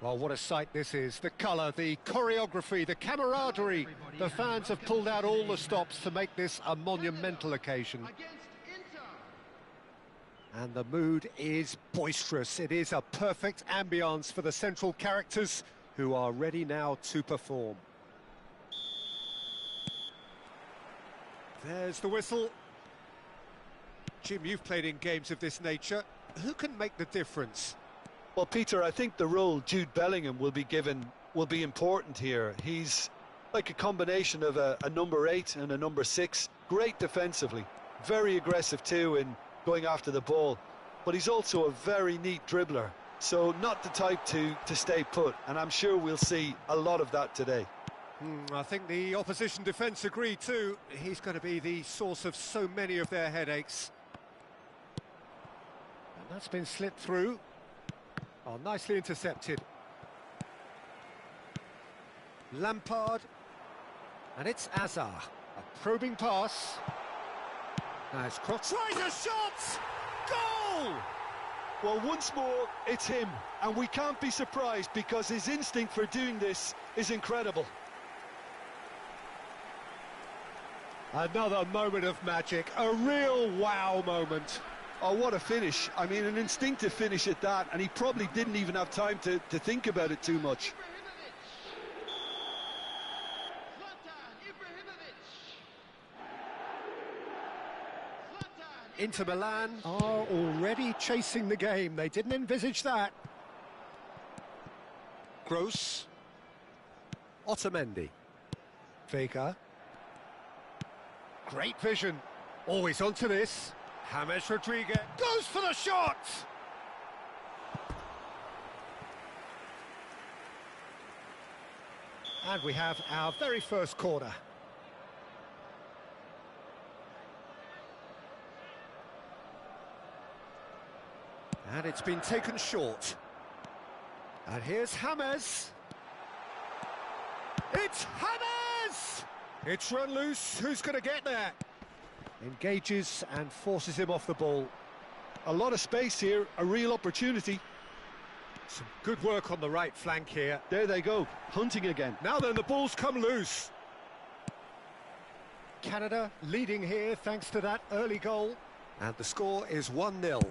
Well, what a sight this is. The colour, the choreography, the camaraderie. The fans have pulled out all the stops to make this a monumental occasion. And the mood is boisterous. It is a perfect ambience for the central characters who are ready now to perform. There's the whistle. Jim, you've played in games of this nature. Who can make the difference? Well, Peter, I think the role Jude Bellingham will be given will be important here. He's like a combination of a number 8 and a number 6. Great defensively, very aggressive too in going after the ball. But he's also a very neat dribbler, so not the type to stay put. And I'm sure we'll see a lot of that today. I think the opposition defence agree too. He's going to be the source of so many of their headaches. And that's been slipped through. Oh, nicely intercepted. Lampard. And it's Azar. A probing pass. Nice cross. Tries a shot! Goal! Well, once more, it's him. And we can't be surprised because his instinct for doing this is incredible. Another moment of magic. A real wow moment. Oh, what a finish. I mean, an instinctive finish at that, and he probably didn't even have time to think about it too much. Inter Milan are already chasing the game. They didn't envisage that. Gross. Otamendi. Vega. Great vision. Always onto this. James Rodriguez goes for the shot! And we have our very first corner. And it's been taken short. And here's James. It's James! It's run loose. Who's going to get there? Engages and forces him off the ball. A lot of space here, a real opportunity. Some good work on the right flank here. There they go, hunting again. Now then, the ball's come loose. Canada leading here thanks to that early goal. And the score is 1-0.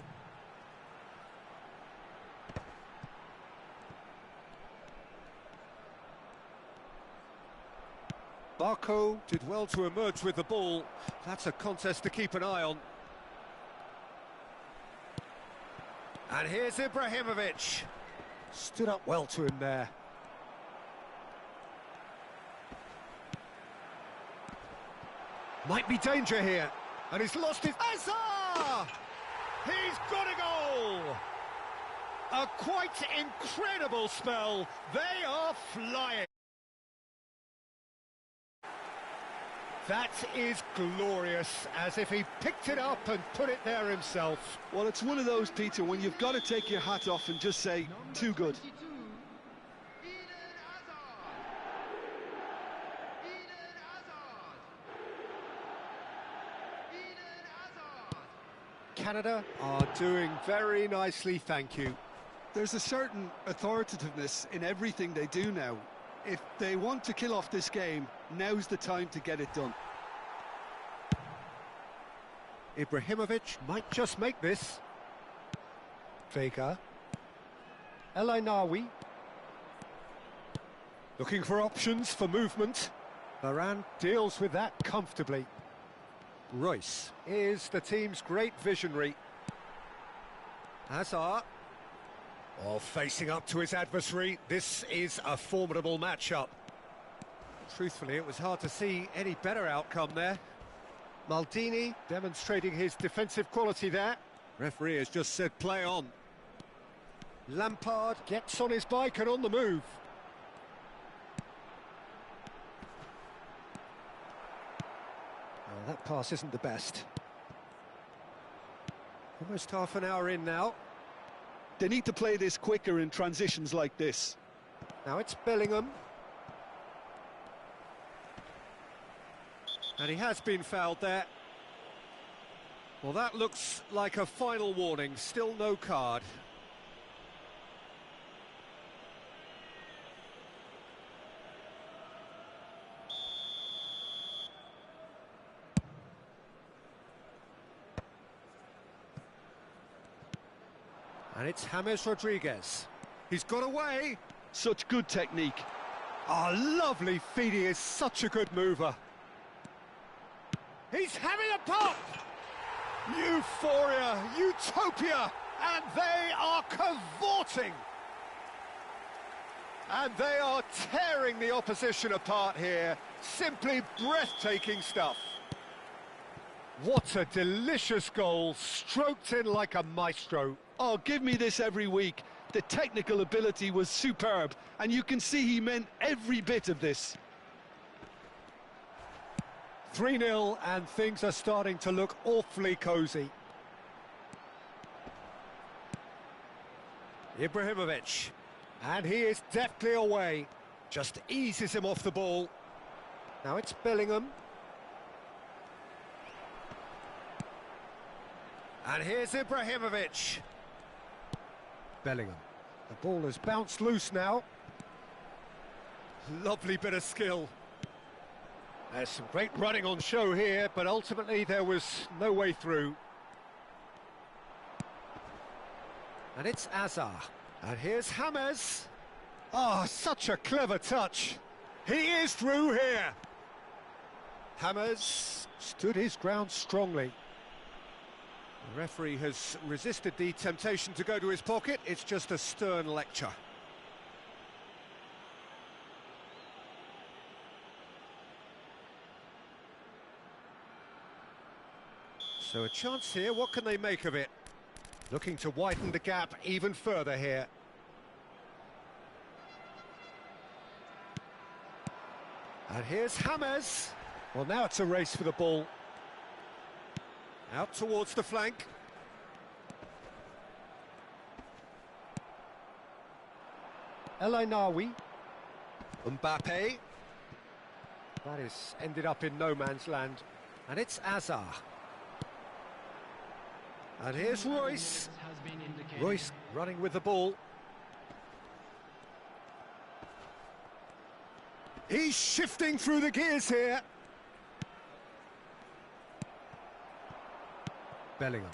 Barco did well to emerge with the ball. That's a contest to keep an eye on. And here's Ibrahimovic. Stood up well to him there. Might be danger here. And he's lost his... Azar! He's got a goal! A quite incredible spell. They are flying. That is glorious, as if he picked it up and put it there himself. Well, it's one of those, Peter, when you've got to take your hat off and just say, too good. Canada are doing very nicely, thank you. There's a certain authoritativeness in everything they do now. If they want to kill off this game, now's the time to get it done. Ibrahimovic might just make this. Vega. El Ainawi. Looking for options for movement. Varane deals with that comfortably. Royce is the team's great visionary. Hazard. Oh, facing up to his adversary. This is a formidable matchup. Truthfully, it was hard to see any better outcome there. Maldini demonstrating his defensive quality there. Referee has just said play on. Lampard gets on his bike and on the move. Oh, that pass isn't the best. Almost half an hour in now. They need to play this quicker in transitions like this. Now it's Bellingham. And he has been fouled there. Well, that looks like a final warning. Still no card. And it's James Rodriguez. He's got away. Such good technique. Oh, lovely feet. He is such a good mover. He's having a pop! Euphoria, utopia, and they are cavorting. And they are tearing the opposition apart here. Simply breathtaking stuff. What a delicious goal, stroked in like a maestro. Oh, give me this every week. The technical ability was superb, and you can see he meant every bit of this. 3-0, and things are starting to look awfully cosy. Ibrahimovic, and he is deftly away. Just eases him off the ball. Now it's Bellingham. And here's Ibrahimovic. Bellingham. The ball has bounced loose now. Lovely bit of skill. There's some great running on show here, but ultimately there was no way through. And it's Azar. And here's James. Oh, such a clever touch. He is through here. James stood his ground strongly. The referee has resisted the temptation to go to his pocket. It's just a stern lecture. So a chance here, what can they make of it? Looking to widen the gap even further here. And here's James. Well, now it's a race for the ball. Out towards the flank. El Ainaoui. Mbappe. That is ended up in no man's land. And it's Azar. And here's Royce. Royce running with the ball. He's shifting through the gears here. Bellingham.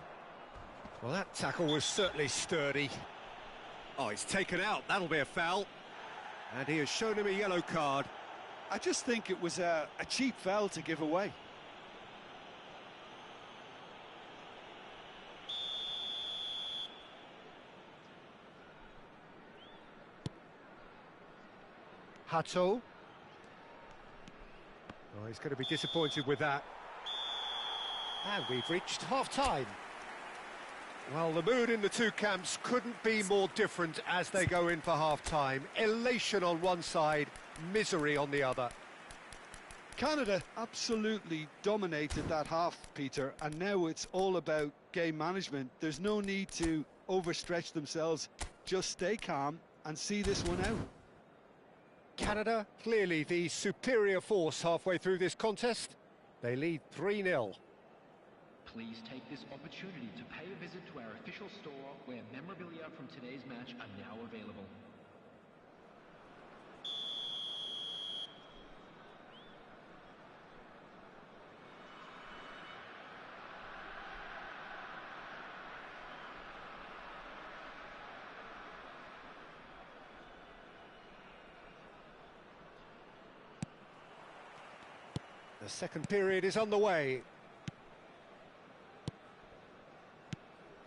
Well, that tackle was certainly sturdy. Oh, he's taken out. That'll be a foul. And he has shown him a yellow card. I just think it was a cheap foul to give away. Hato. Oh, he's going to be disappointed with that. And we've reached half-time. Well, the mood in the two camps couldn't be more different as they go in for half-time. Elation on one side, misery on the other. Canada absolutely dominated that half, Peter, and now it's all about game management. There's no need to overstretch themselves. Just stay calm and see this one out. Canada, clearly the superior force halfway through this contest. They lead 3-0. Please take this opportunity to pay a visit to our official store where memorabilia from today's match are now available. The second period is on the way.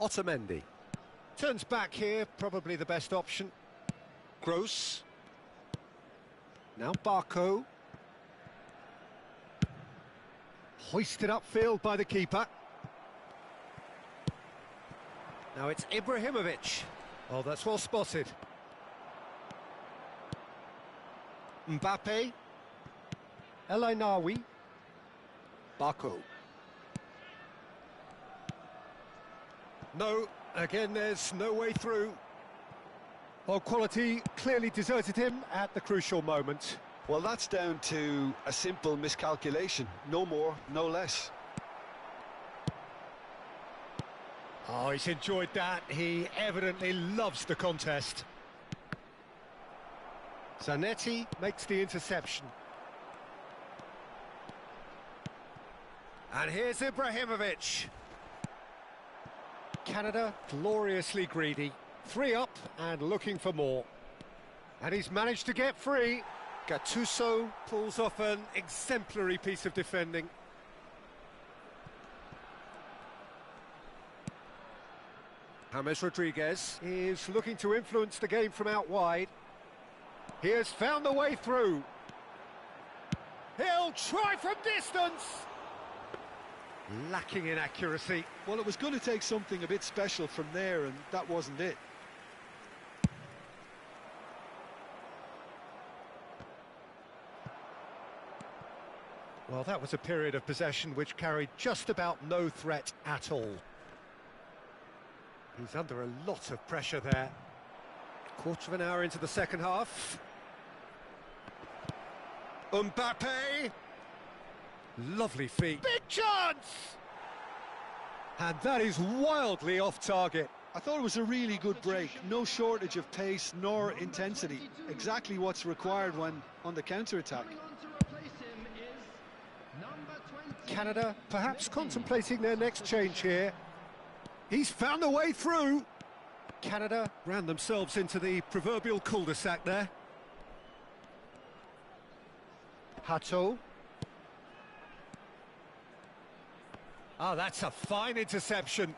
Otamendi turns back here, probably the best option. Gross. Now Barco. Hoisted upfield by the keeper. Now it's Ibrahimovic. Oh, that's well spotted. Mbappe. El Ainaoui. Barco. No, again there's no way through. Well, quality clearly deserted him at the crucial moment. Well, that's down to a simple miscalculation. No more, no less. Oh, he's enjoyed that. He evidently loves the contest. Zanetti makes the interception. And here's Ibrahimovic. Canada gloriously greedy. 3 up and looking for more. And he's managed to get free. Gattuso pulls off an exemplary piece of defending. James Rodriguez is looking to influence the game from out wide. He has found the way through. He'll try from distance. Lacking in accuracy. Well, it was going to take something a bit special from there, and that wasn't it. Well, that was a period of possession which carried just about no threat at all. He's under a lot of pressure there. Quarter of an hour into the second half. Mbappe! Lovely feet. Big chance! And that is wildly off target. I thought it was a really good break. No shortage of pace nor intensity. Exactly what's required when on the counter-attack. Canada perhaps contemplating their next change here. He's found a way through. Canada ran themselves into the proverbial cul-de-sac there. Hato. Oh, that's a fine interception.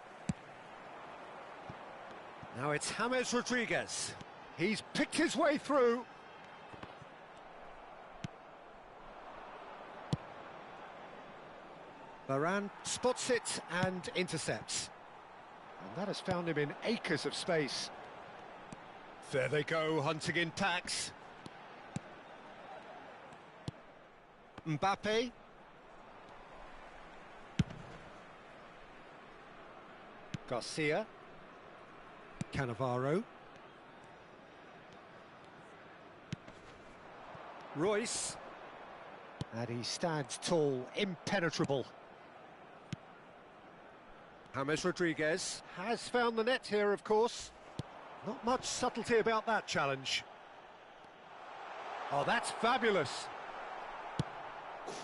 Now it's James Rodriguez. He's picked his way through. Varane spots it and intercepts. And that has found him in acres of space. There they go, hunting in packs. Mbappe. Garcia. Cannavaro. Royce. And he stands tall, impenetrable. James Rodriguez has found the net here, of course. Not much subtlety about that challenge. Oh, that's fabulous.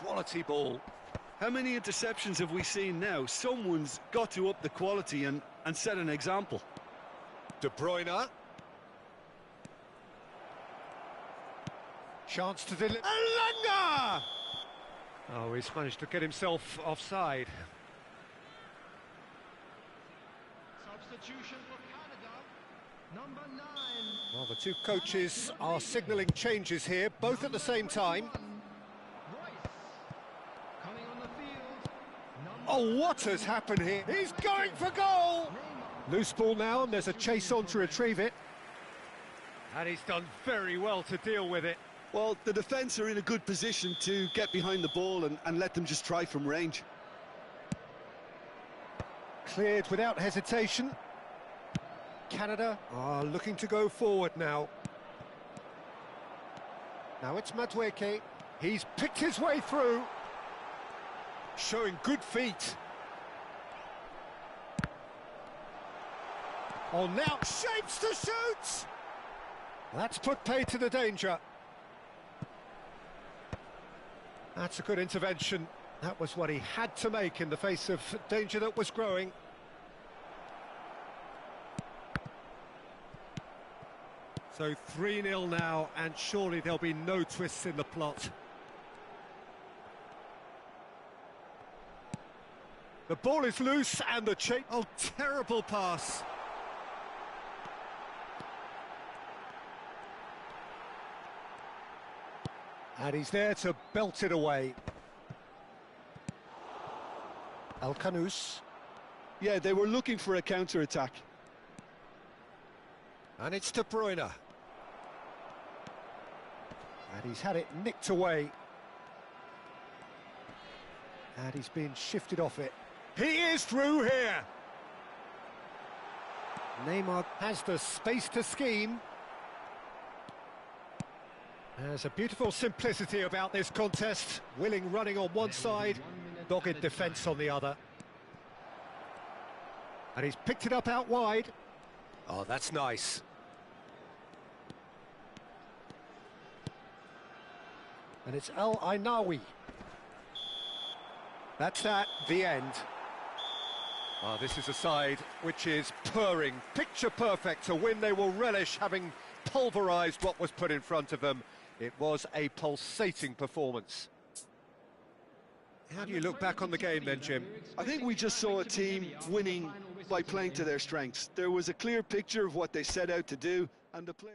Quality ball. How many interceptions have we seen now? Someone's got to up the quality and set an example. De Bruyne. Chance to deliver. Elanga! Oh, he's managed to get himself offside. Substitution for Canada, number 9. Well, the two coaches are signalling changes here, both at the same time. Royce, coming on the field. Oh, what has happened here? He's going for goal! Loose ball now, and there's a chase on to retrieve it. And he's done very well to deal with it. Well, the defence are in a good position to get behind the ball and let them just try from range. Cleared without hesitation. Canada are looking to go forward now. Now it's Madueke. He's picked his way through. Showing good feet. Oh, now shapes to shoot! That's put pay to the danger. That's a good intervention. That was what he had to make in the face of danger that was growing. So 3-0 now, and surely there'll be no twists in the plot. The ball is loose and the chase. Oh, terrible pass. And he's there to belt it away. Alcanus. Yeah, they were looking for a counter-attack. And it's De Bruyne. And he's had it nicked away. And he's been shifted off it. He is through here. Neymar has the space to scheme. There's a beautiful simplicity about this contest. Willing running on one side, dogged defence on the other. And he's picked it up out wide. Oh, that's nice. And it's El Ainawi. That's that, the end. This is a side which is purring, picture perfect. To win, they will relish having pulverised what was put in front of them. It was a pulsating performance. How do you look back on the game then, Jim? I think we just saw a team winning by playing to their strengths. There was a clear picture of what they set out to do, and the play.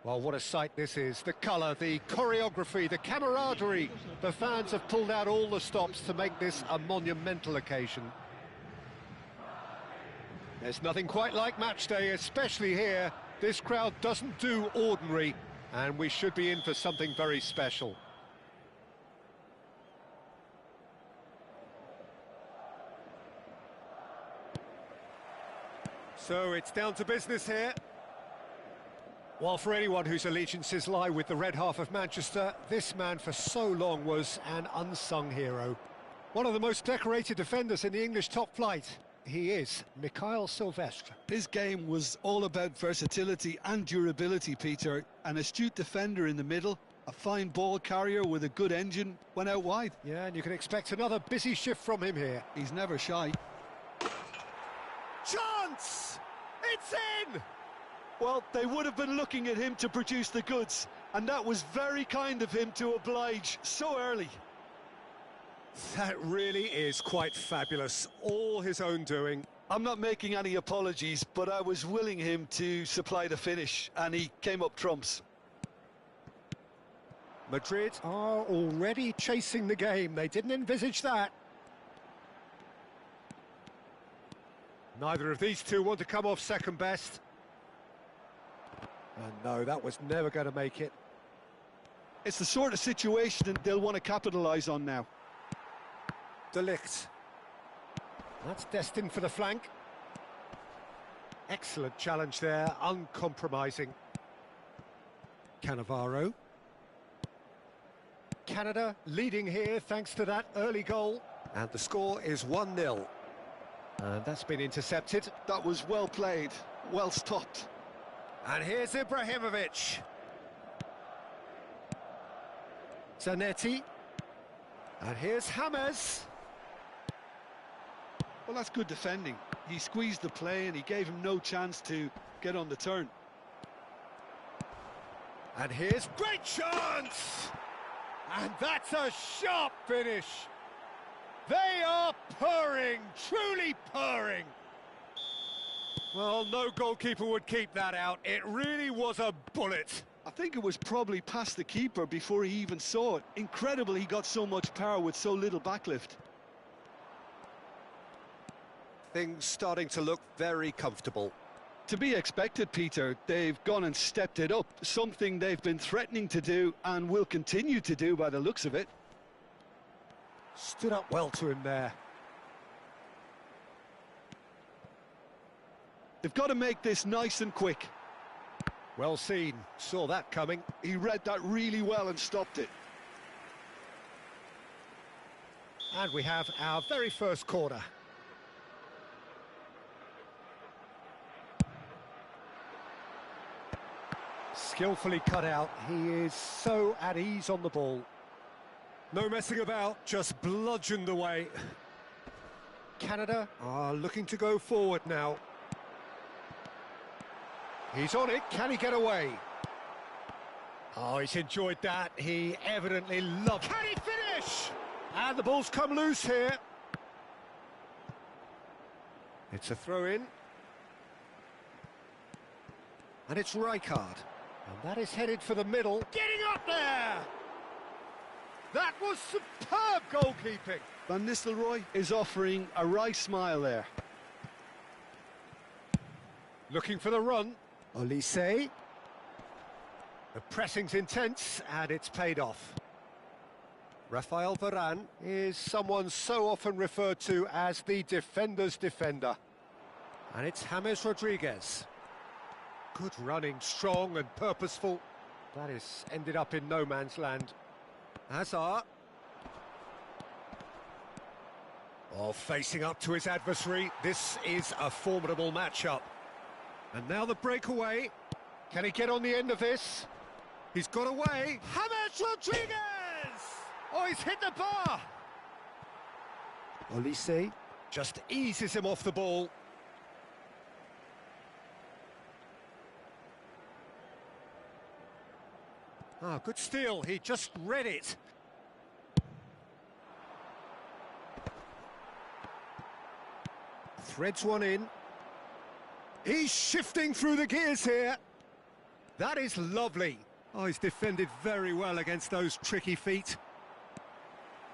Well, what a sight this is. The colour, the choreography, the camaraderie. The fans have pulled out all the stops to make this a monumental occasion. There's nothing quite like match day, especially here. This crowd doesn't do ordinary, and we should be in for something very special. So it's down to business here. Well, for anyone whose allegiances lie with the red half of Manchester, this man for so long was an unsung hero. One of the most decorated defenders in the English top flight. he is Mikhail Silvestre. His game was all about versatility and durability, Peter. An astute defender in the middle, a fine ball carrier with a good engine, went out wide. Yeah, and you can expect another busy shift from him here. He's never shy. Chance! It's in! Well, they would have been looking at him to produce the goods, and that was very kind of him to oblige so early. That really is quite fabulous. All his own doing. I'm not making any apologies, but I was willing him to supply the finish, and he came up trumps. Madrid are already chasing the game. They didn't envisage that. Neither of these two want to come off second best. And no, that was never going to make it. It's the sort of situation that they'll want to capitalise on now. De Ligt. That's destined for the flank. Excellent challenge there, uncompromising. Cannavaro. Canada leading here thanks to that early goal. And the score is 1-0. And that's been intercepted. That was well played, well stopped. And here's Ibrahimovic. Zanetti. And here's James. Well, that's good defending. He squeezed the play and he gave him no chance to get on the turn. And here's great chance! And that's a sharp finish. They are purring, truly purring. Well, no goalkeeper would keep that out. It really was a bullet. I think it was probably past the keeper before he even saw it. Incredible he got so much power with so little backlift. Things starting to look very comfortable. To be expected, Peter. They've gone and stepped it up, something they've been threatening to do and will continue to do by the looks of it. Stood up well to him there. They've got to make this nice and quick. Well seen, saw that coming. He read that really well and stopped it. And we have our very first corner. Skillfully cut out, he is so at ease on the ball. No messing about, just bludgeoned away. Canada are looking to go forward now. He's on it, can he get away? Oh, he's enjoyed that, he evidently loved it. Can he finish? And the ball's come loose here. It's a throw-in. And it's Rijkaard. And that is headed for the middle. Getting up there! That was superb goalkeeping. Van Nistelrooy is offering a wry smile there. Looking for the run. Olise. The pressing's intense, and it's paid off. Rafael Varane is someone so often referred to as the defender's defender. And it's James Rodriguez. Good running, strong and purposeful. That is ended up in no man's land. Hazard. Oh, facing up to his adversary. This is a formidable matchup. And now the breakaway. Can he get on the end of this? He's got away. James Rodriguez! Oh, he's hit the bar. Olise just eases him off the ball. Ah, good steal, he just read it. Threads one in. He's shifting through the gears here. That is lovely. Oh, he's defended very well against those tricky feet.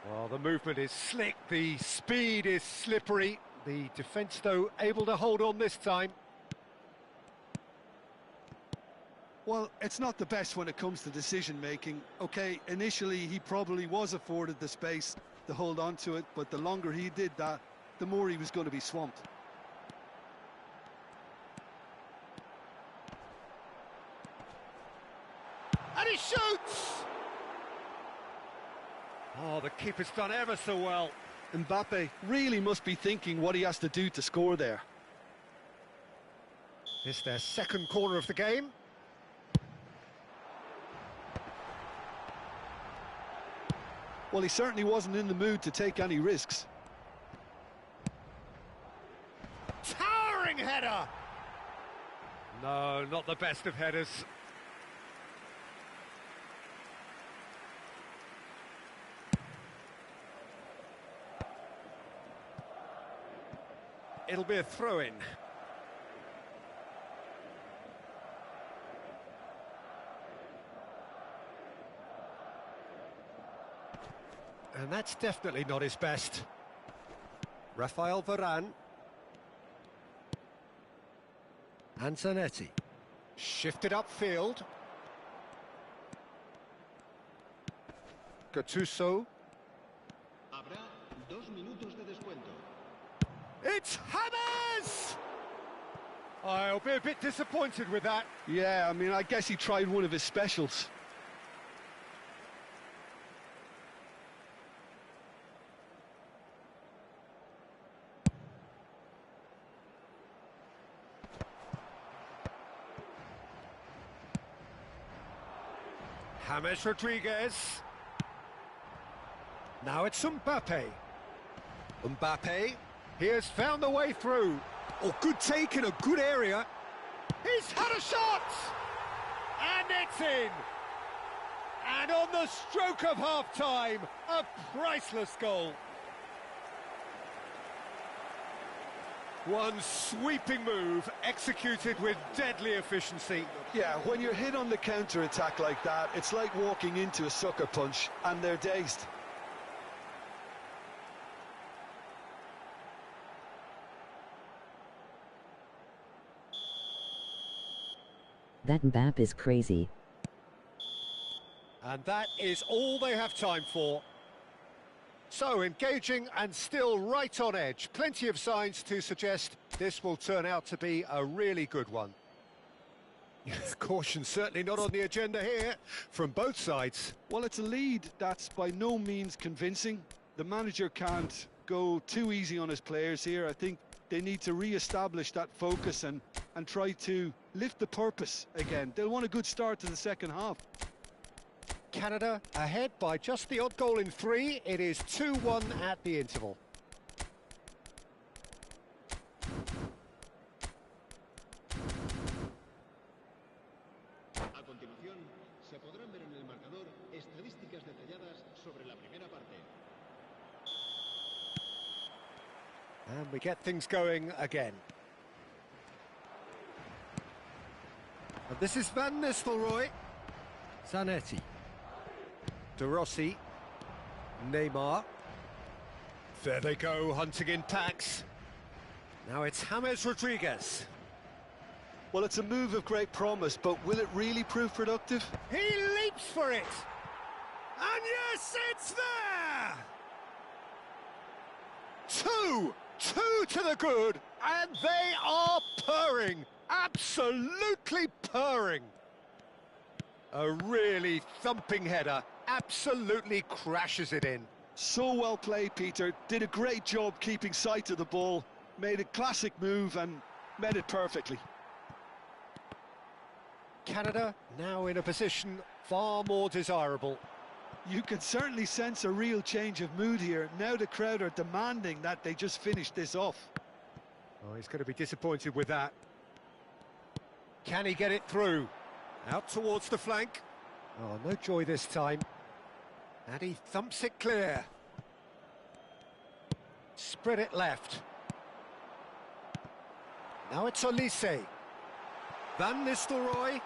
Well, the movement is slick, the speed is slippery. The defence, though, able to hold on this time. Well, it's not the best when it comes to decision-making. OK, initially he probably was afforded the space to hold on to it, but the longer he did that, the more he was going to be swamped. And he shoots! Oh, the keeper's done ever so well. Mbappe really must be thinking what he has to do to score there. It's their second corner of the game. Well, he certainly wasn't in the mood to take any risks. Towering header! No, not the best of headers. It'll be a throw-in. And that's definitely not his best. Rafael Varane. And Zanetti. Shifted upfield. Gattuso. Habrá 2 minutos de descuento. It's James! I'll be a bit disappointed with that. Yeah, I mean, I guess he tried one of his specials. James Rodriguez. Now it's Mbappe. Mbappe, he has found the way through. Oh, good take in a good area. He's had a shot! And it's in! And on the stroke of half-time, a priceless goal. One sweeping move, executed with deadly efficiency. Yeah, when you're hit on the counter-attack like that, it's like walking into a sucker punch, and they're dazed. That Mbappe is crazy. And that is all they have time for. So, engaging and still right on edge. Plenty of signs to suggest this will turn out to be a really good one. Yes, caution certainly not on the agenda here from both sides. Well, it's a lead that's by no means convincing. The manager can't go too easy on his players here. I think they need to re-establish that focus and try to lift the purpose again. They'll want a good start to the second half. Canada ahead by just the odd goal in 3. It is 2-1 at the interval. A continuación, se podrán ver en el marcador estadísticas detalladas sobre la primera parte. And we get things going again. And this is Van Nistelrooy. Zanetti. De Rossi. Neymar. There they go, hunting in packs. Now it's James Rodriguez. Well, it's a move of great promise, but will it really prove productive? He leaps for it! And yes, it's there! Two to the good, and they are purring, absolutely purring. A really thumping header, absolutely crashes it in. So well played, Peter. Did a great job keeping sight of the ball, made a classic move and met it perfectly. Canada now in a position far more desirable. You can certainly sense a real change of mood here. Now the crowd are demanding that they just finish this off. Oh, he's going to be disappointed with that. Can he get it through? Out towards the flank. Oh, no joy this time. And he thumps it clear. Spread it left. Now it's Olise. Van Nistelrooy.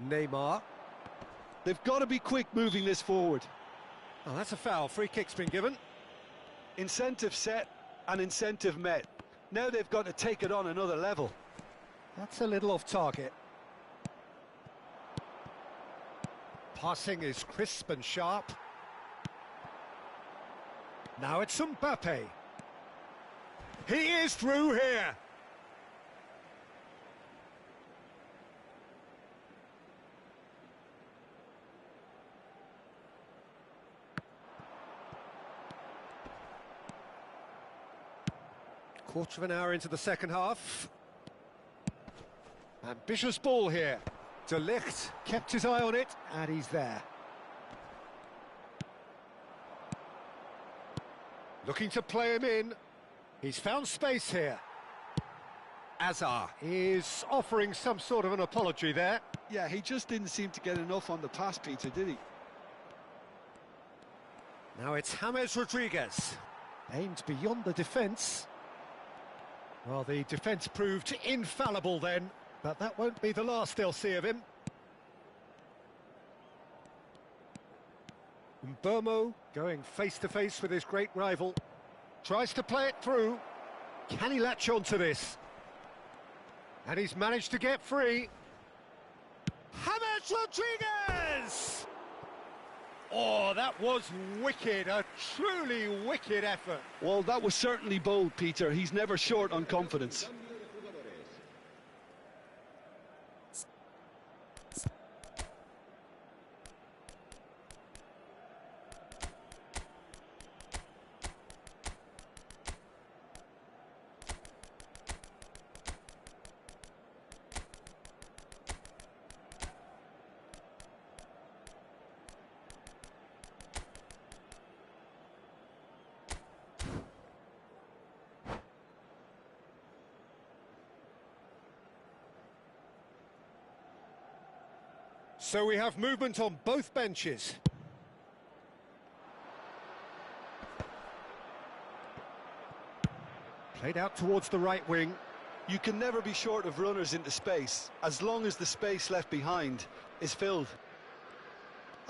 Neymar. They've got to be quick moving this forward. Oh, that's a foul. Free kick's been given. Incentive set and incentive met. Now they've got to take it on another level. That's a little off target. Passing is crisp and sharp. Now it's Mbappe. He is through here. Quarter of an hour into the second half. Ambitious ball here. De Ligt kept his eye on it, and he's there. Looking to play him in. He's found space here. Azar is offering some sort of an apology there. Yeah, he just didn't seem to get enough on the pass, Peter, did he? Now it's James Rodriguez. Aimed beyond the defence. Well, the defence proved infallible then, but that won't be the last they'll see of him. Mbomo going face-to-face with his great rival. Tries to play it through. Can he latch on to this? And he's managed to get free. James Rodriguez! Oh, that was wicked, a truly wicked effort. Well, that was certainly bold, Peter. He's never short on confidence. So we have movement on both benches. Played out towards the right wing. You can never be short of runners into space, as long as the space left behind is filled.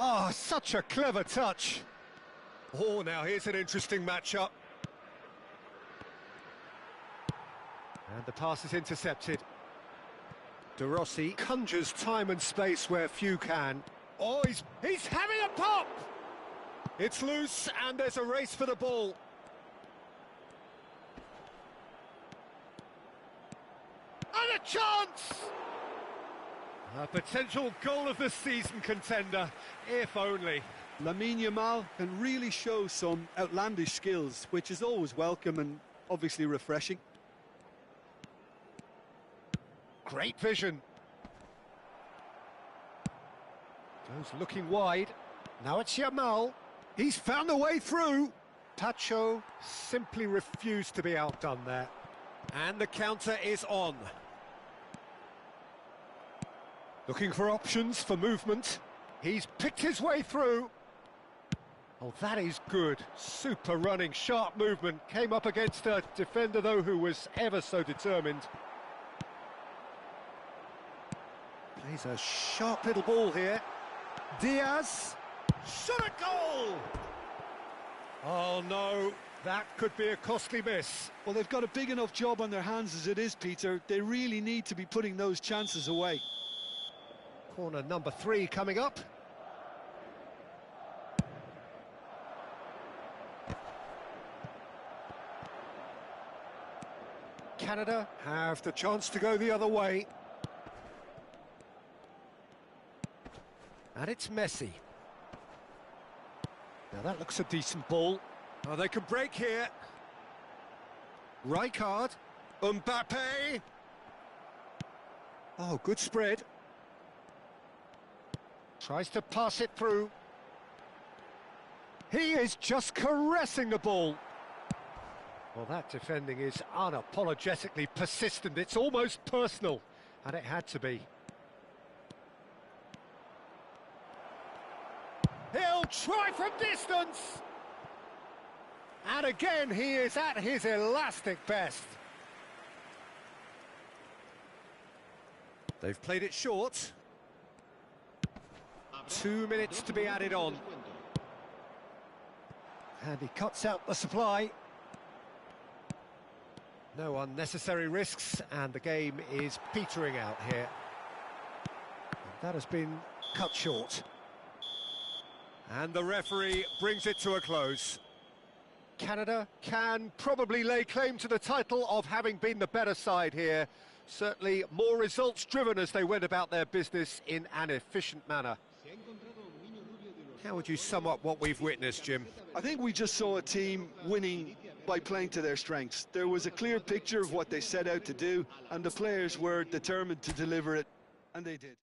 Oh, such a clever touch. Oh, now here's an interesting matchup. And the pass is intercepted. De Rossi conjures time and space where few can. Oh, he's having a pop! It's loose, and there's a race for the ball. And a chance! A potential goal of the season contender, if only. Lamine Yamal can really show some outlandish skills, which is always welcome and obviously refreshing. Great vision. Goes looking wide. Now it's Yamal. He's found a way through. Pacho simply refused to be outdone there. And the counter is on. Looking for options for movement. He's picked his way through. Oh, that is good. Super running, sharp movement. Came up against a defender, though, who was ever so determined. Plays a sharp little ball here. Diaz. Shot a goal! Oh, no. That could be a costly miss. Well, they've got a big enough job on their hands as it is, Peter. They really need to be putting those chances away. Corner number 3 coming up. Canada have the chance to go the other way. And it's Messi. Now that looks a decent ball. Oh, they can break here. Rijkaard. Mbappe. Oh, good spread. Tries to pass it through. He is just caressing the ball. Well, that defending is unapologetically persistent. It's almost personal, and it had to be. He'll try from distance! And again, he is at his elastic best. They've played it short. 2 minutes to be added on. And he cuts out the supply. No unnecessary risks, and the game is petering out here. And that has been cut short. And the referee brings it to a close. Canada can probably lay claim to the title of having been the better side here. Certainly more results-driven as they went about their business in an efficient manner. How would you sum up what we've witnessed, Jim? I think we just saw a team winning by playing to their strengths. There was a clear picture of what they set out to do, and the players were determined to deliver it, and they did.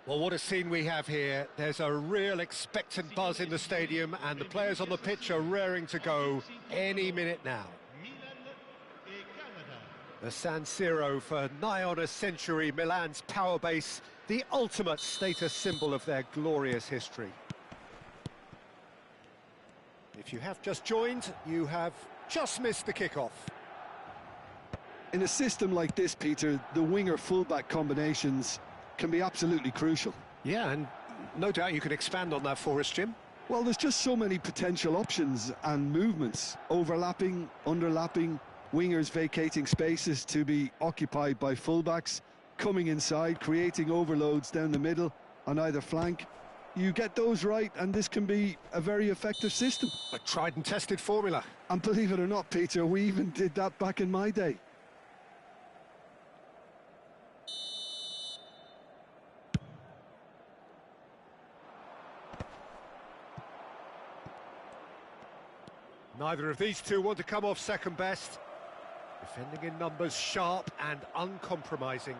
Well, what a scene we have here. There's a real expectant buzz in the stadium, and the players on the pitch are raring to go any minute now. The San Siro, for nigh on a century, Milan's power base, the ultimate status symbol of their glorious history. If you have just joined, you have just missed the kickoff. In a system like this, Peter, the winger-fullback combinations can be absolutely crucial. Yeah, and no doubt you can expand on that for us, Jim. Well, there's just so many potential options and movements, overlapping, underlapping, wingers vacating spaces to be occupied by fullbacks, coming inside, creating overloads down the middle on either flank. You get those right, and this can be a very effective system. A tried and tested formula. And believe it or not, Peter, we even did that back in my day. Neither of these two want to come off second best. Defending in numbers, sharp and uncompromising.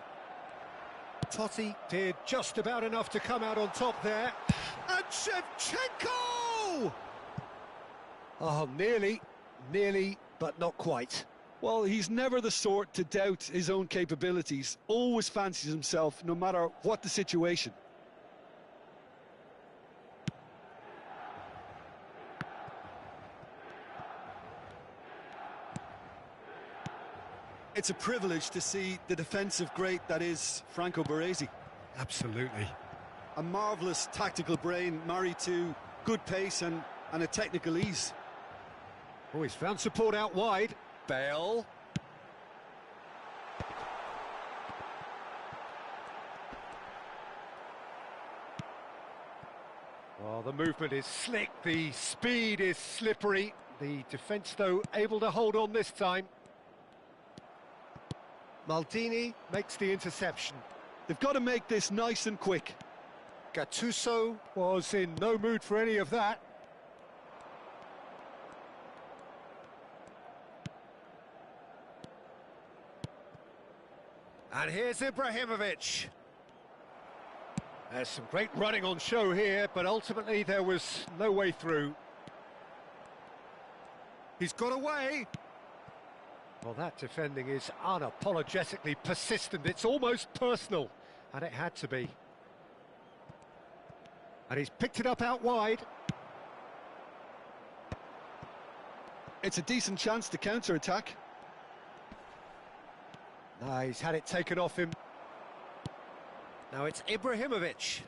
Totti did just about enough to come out on top there. And Shevchenko! Oh, nearly, but not quite. Well, he's never the sort to doubt his own capabilities. Always fancies himself, no matter what the situation. It's a privilege to see the defensive great that is Franco Baresi. Absolutely. A marvellous tactical brain married to good pace and a technical ease. Oh, he's found support out wide. Bale. Oh, the movement is slick, the speed is slippery. The defence, though, able to hold on this time. Maldini makes the interception. They've got to make this nice and quick. Gattuso was in no mood for any of that. And here's Ibrahimovic. There's some great running on show here, but ultimately there was no way through. He's got away. Well, that defending is unapologetically persistent. It's almost personal, and it had to be. And he's picked it up out wide. It's a decent chance to counter-attack. No, he's had it taken off him. Now it's Ibrahimovic.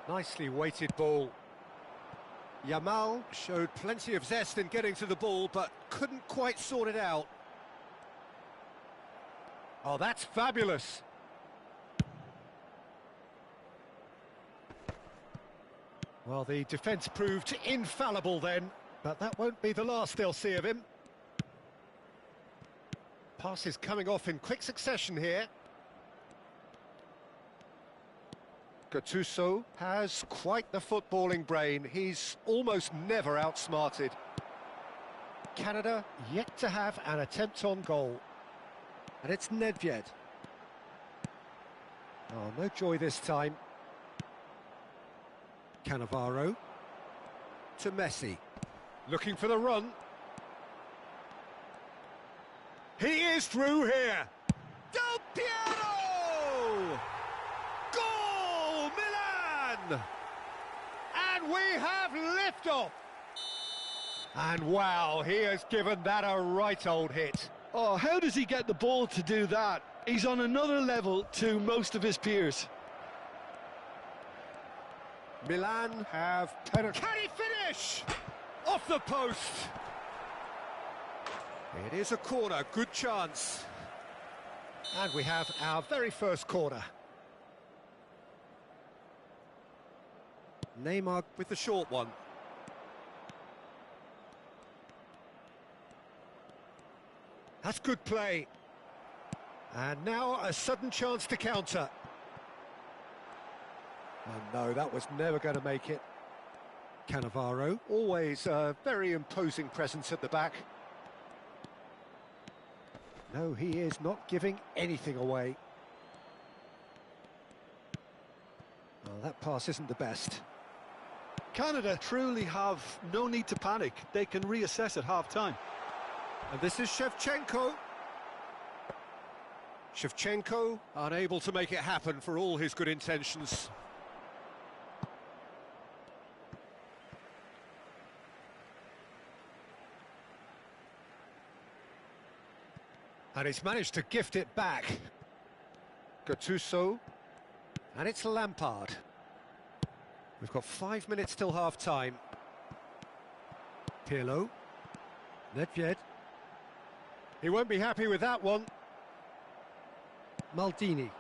Nicely weighted ball. Yamal showed plenty of zest in getting to the ball, but couldn't quite sort it out. Oh, that's fabulous. Well, the defence proved infallible then, but that won't be the last they'll see of him. Passes coming off in quick succession here. Gattuso has quite the footballing brain. He's almost never outsmarted. Canada yet to have an attempt on goal. And it's Nedved. Oh, no joy this time. Cannavaro to Messi. Looking for the run. He is through here. Del Piero! Goal, Milan! And we have liftoff. And wow, he has given that a right old hit. Oh, how does he get the ball to do that? He's on another level to most of his peers. Milan have penetrated. Can he finish? Off the post. It is a corner, good chance. And we have our very first corner. Neymar with the short one. That's good play. And now a sudden chance to counter. Oh no, that was never going to make it. Cannavaro, always a very imposing presence at the back. No, he is not giving anything away. Well, that pass isn't the best. Canada truly have no need to panic. They can reassess at half-time. And this is Shevchenko. Shevchenko unable to make it happen for all his good intentions. And he's managed to gift it back. Gattuso. And it's Lampard. We've got 5 minutes till half-time. Pirlo. Nedved. He won't be happy with that one. Maldini.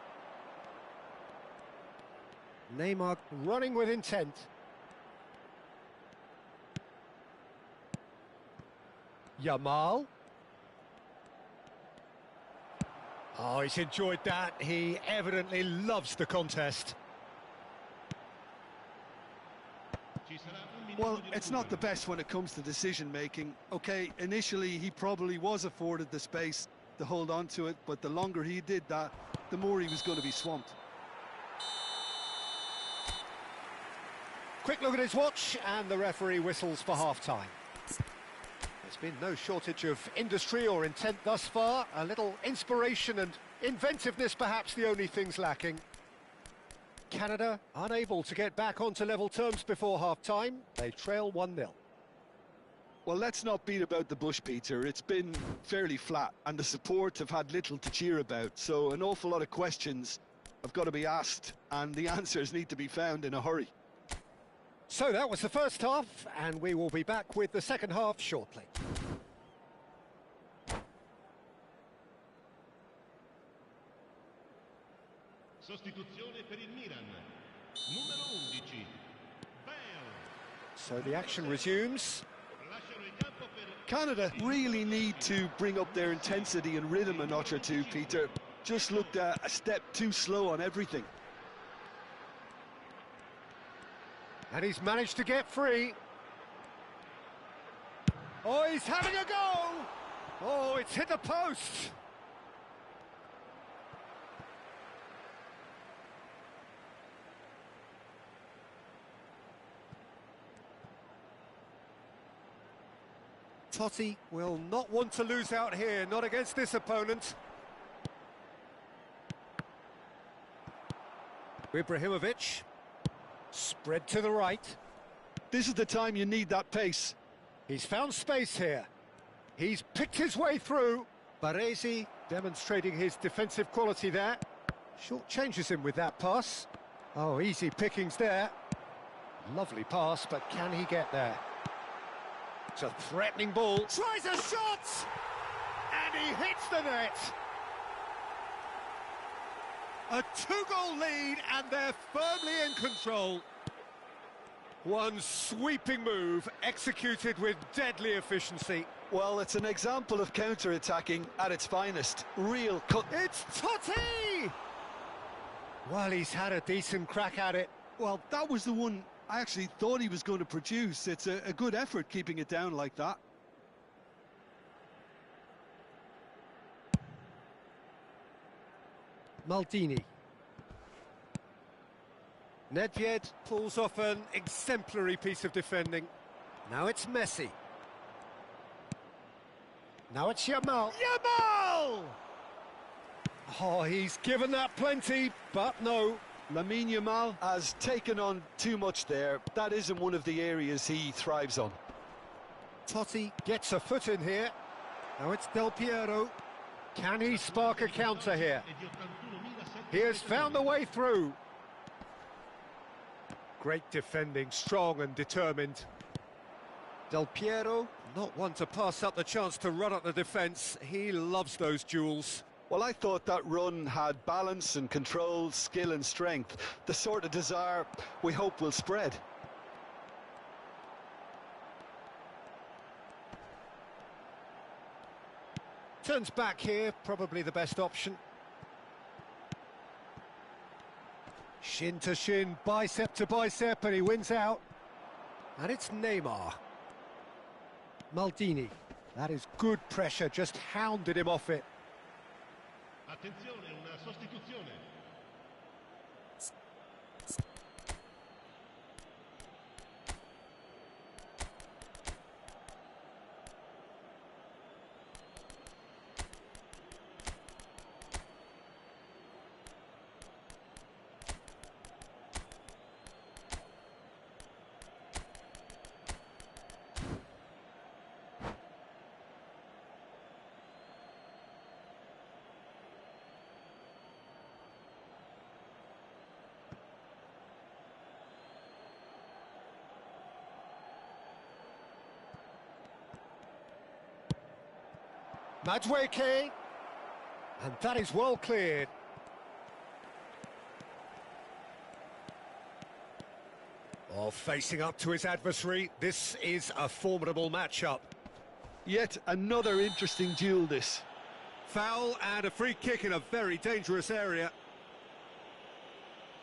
Neymar running with intent. Yamal. Oh, he's enjoyed that. He evidently loves the contest. Well, it's not the best when it comes to decision-making. OK, initially he probably was afforded the space to hold on to it, but the longer he did that, the more he was going to be swamped. Quick look at his watch, and the referee whistles for half-time. There's been no shortage of industry or intent thus far. A little inspiration and inventiveness, perhaps the only things lacking. Canada unable to get back onto level terms before half-time. They trail 1-0. Well, let's not beat about the bush, Peter. It's been fairly flat, and the support have had little to cheer about, so an awful lot of questions have got to be asked, and the answers need to be found in a hurry. So that was the first half, and we will be back with the second half shortly. Sostituzione per il Milan. Numero 11. Bale. So the action resumes. Lasciano il campo per Canada really need to bring up their intensity and rhythm a notch or two, Peter. Just looked a step too slow on everything. And he's managed to get free. Oh, he's having a go! Oh, it's hit the post! Totti will not want to lose out here, not against this opponent. Ibrahimovic, spread to the right. This is the time you need that pace. He's found space here. He's picked his way through. Baresi demonstrating his defensive quality there. Short changes him with that pass. Oh, easy pickings there. Lovely pass, but can he get there? It's a threatening ball. Tries a shot! And he hits the net. A two-goal lead, and they're firmly in control. One sweeping move, executed with deadly efficiency. Well, it's an example of counter-attacking at its finest. Real cut. It's Totti! Well, he's had a decent crack at it. Well, that was the one I actually thought he was going to produce. It's a good effort keeping it down like that. Maldini. Nedved pulls off an exemplary piece of defending. Now it's Messi. Now it's Yamal. Yamal! Oh, he's given that plenty, but no. Lamine Yamal has taken on too much there. That isn't one of the areas he thrives on. Totti gets a foot in here. Now it's Del Piero. Can he spark a counter here? He has found the way through. Great defending, strong and determined. Del Piero, not one to pass up the chance to run at the defence. He loves those duels. Well, I thought that run had balance and control, skill and strength. The sort of desire we hope will spread. Turns back here, probably the best option. Shin to shin, bicep to bicep, and he wins out. And it's Neymar. Maldini. That is good pressure, just hounded him off it. attenzione, una sostituzione. Madueke, and that is well cleared. Oh, facing up to his adversary, this is a formidable matchup. Yet another interesting duel, this. Foul and a free kick in a very dangerous area.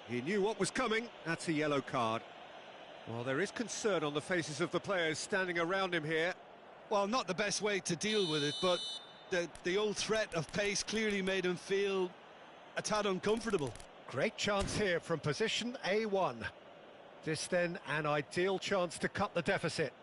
He knew what was coming, that's a yellow card. Well, there is concern on the faces of the players standing around him here. Well, not the best way to deal with it, but the old threat of pace clearly made him feel a tad uncomfortable. Great chance here from position A1. This then an ideal chance to cut the deficit.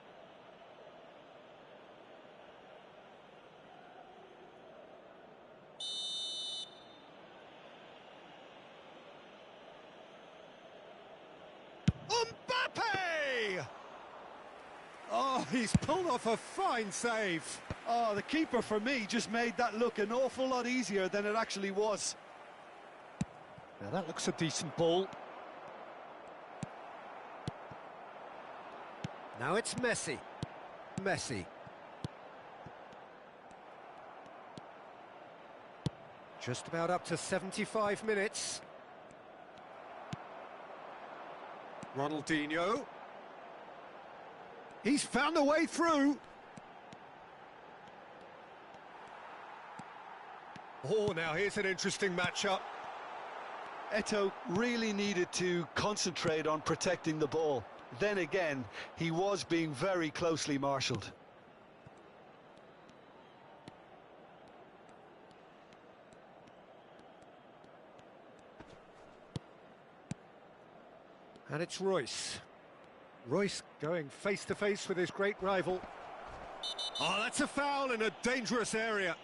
Mbappe! Oh, he's pulled off a fine save. Oh, the keeper, for me, just made that look an awful lot easier than it actually was. Now that looks a decent ball. Now it's Messi. Messi. Just about up to 75 minutes. Ronaldinho. He's found a way through. Oh, now here's an interesting matchup. Eto'o really needed to concentrate on protecting the ball. Then again, he was being very closely marshalled. And it's Royce. Royce going face-to-face with his great rival. Oh, that's a foul in a dangerous area.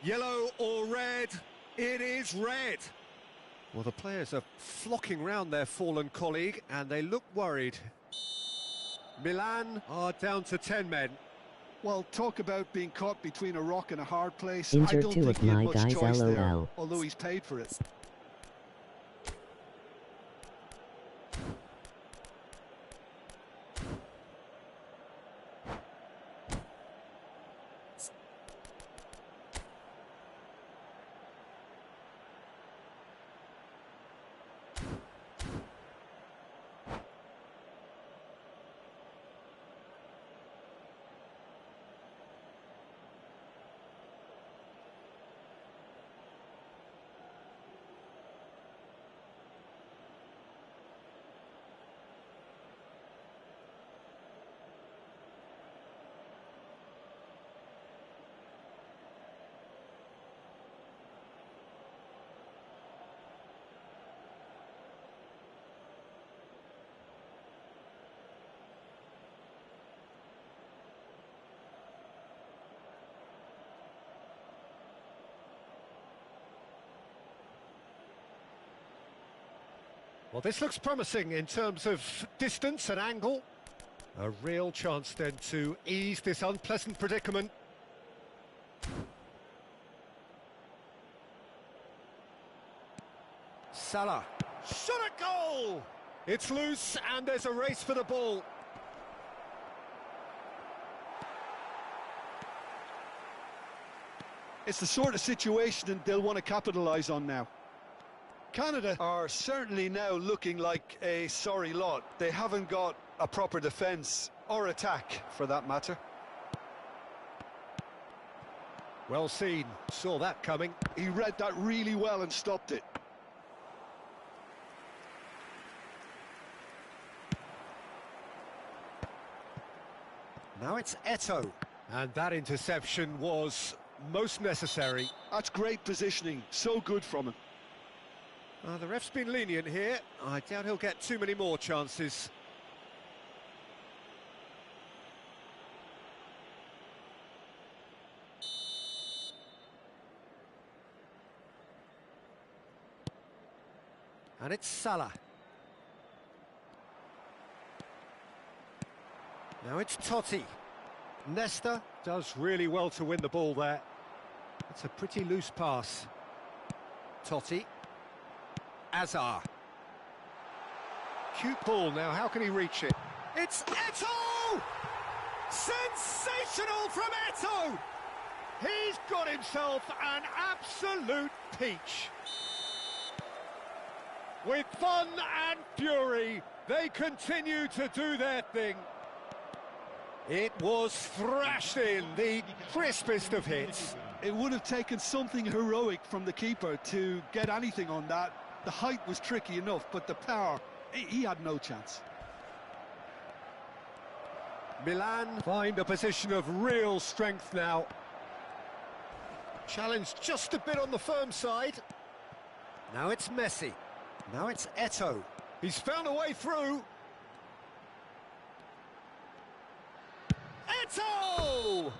Yellow or red? It is red. Well, the players are flocking round their fallen colleague, and they look worried. Milan are down to 10 men. Well, talk about being caught between a rock and a hard place. Enter I don't two think of he had my much guys, choice there, LOL. although he's paid for it. Well, this looks promising in terms of distance and angle. A real chance then to ease this unpleasant predicament. Salah. Shot a goal! It's loose and there's a race for the ball. It's the sort of situation they'll want to capitalise on now. Canada are certainly now looking like a sorry lot. They haven't got a proper defence, or attack, for that matter. Well seen, saw that coming. He read that really well and stopped it. Now it's Eto'o. And that interception was most necessary. That's great positioning, so good from him. The ref's been lenient here. I doubt he'll get too many more chances. And it's Salah. Now it's Totti. Nesta does really well to win the ball there. It's a pretty loose pass. Totti. Azar. Cute ball now, how can he reach it? It's Eto'o! Sensational from Eto'o! He's got himself an absolute peach. With fun and fury, they continue to do their thing. It was thrashed in, the crispest of hits. It would have taken something heroic from the keeper to get anything on that. The height was tricky enough, but the power, he had no chance. Milan find a position of real strength now. Challenge just a bit on the firm side. Now it's Messi. Now it's Eto'o. He's found a way through. Eto'o!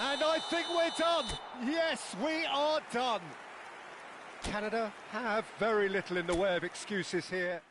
And I think we're done. Yes, we are done. Canada have very little in the way of excuses here.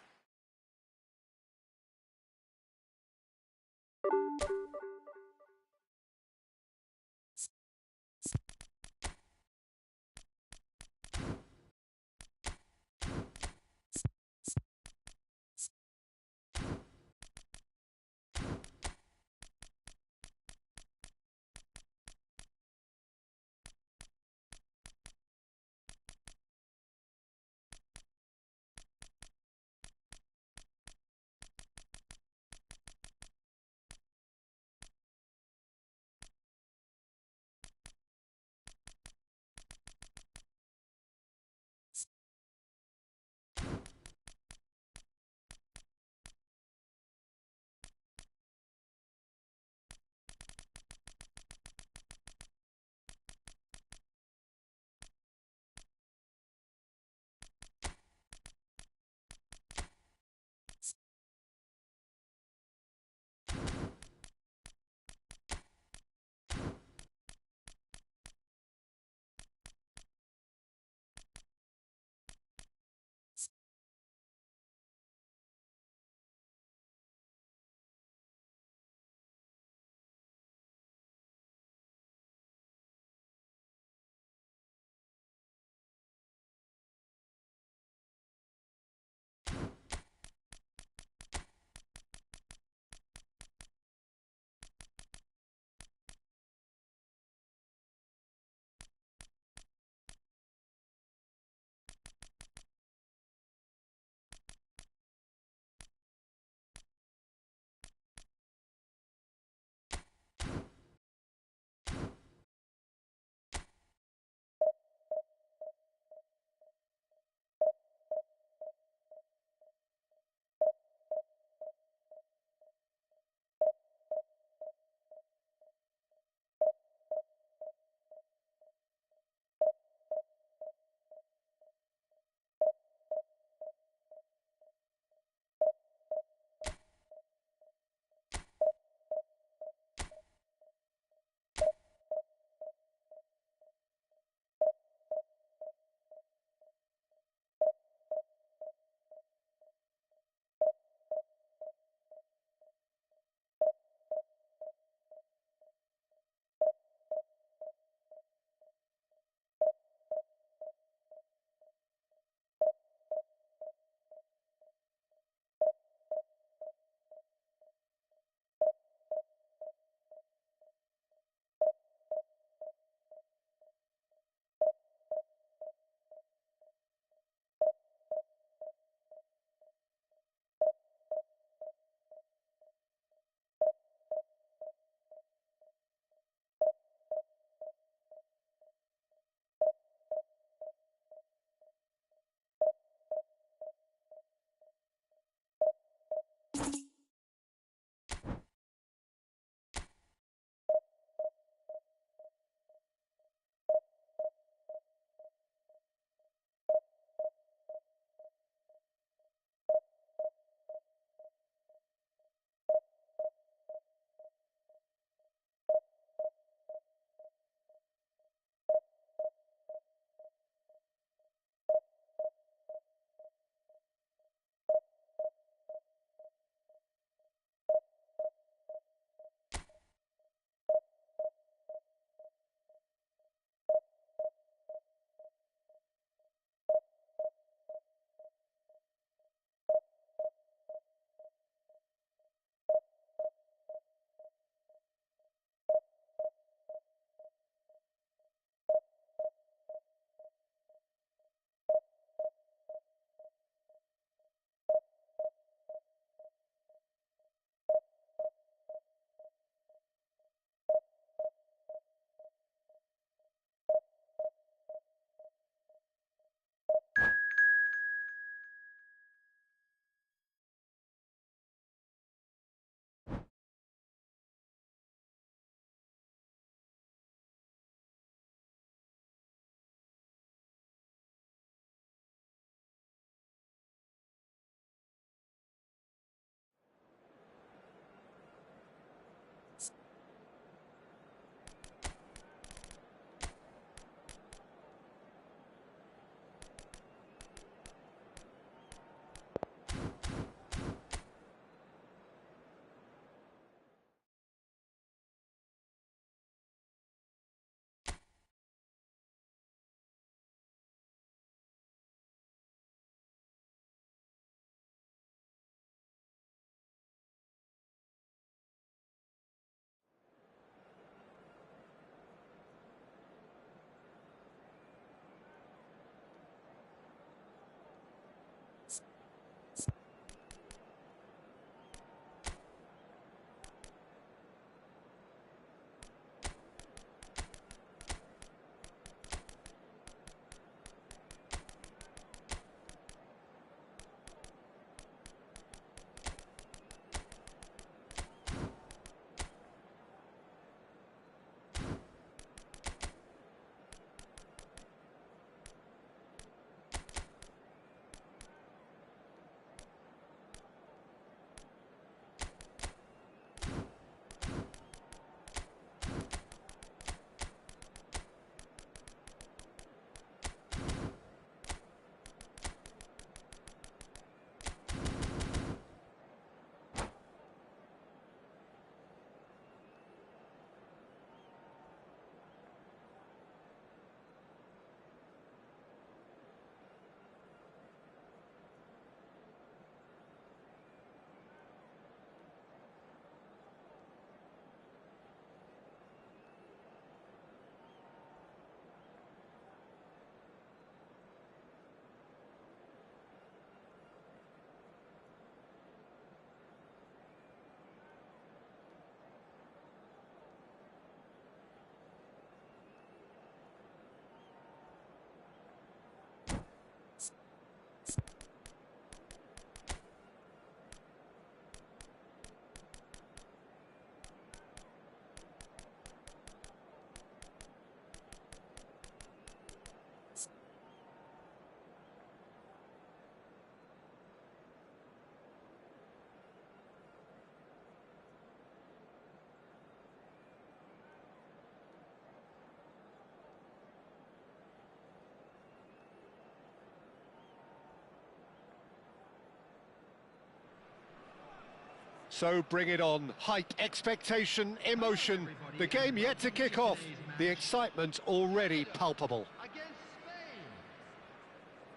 So bring it on. Hype, expectation, emotion. The game yet to kick off. The excitement already palpable.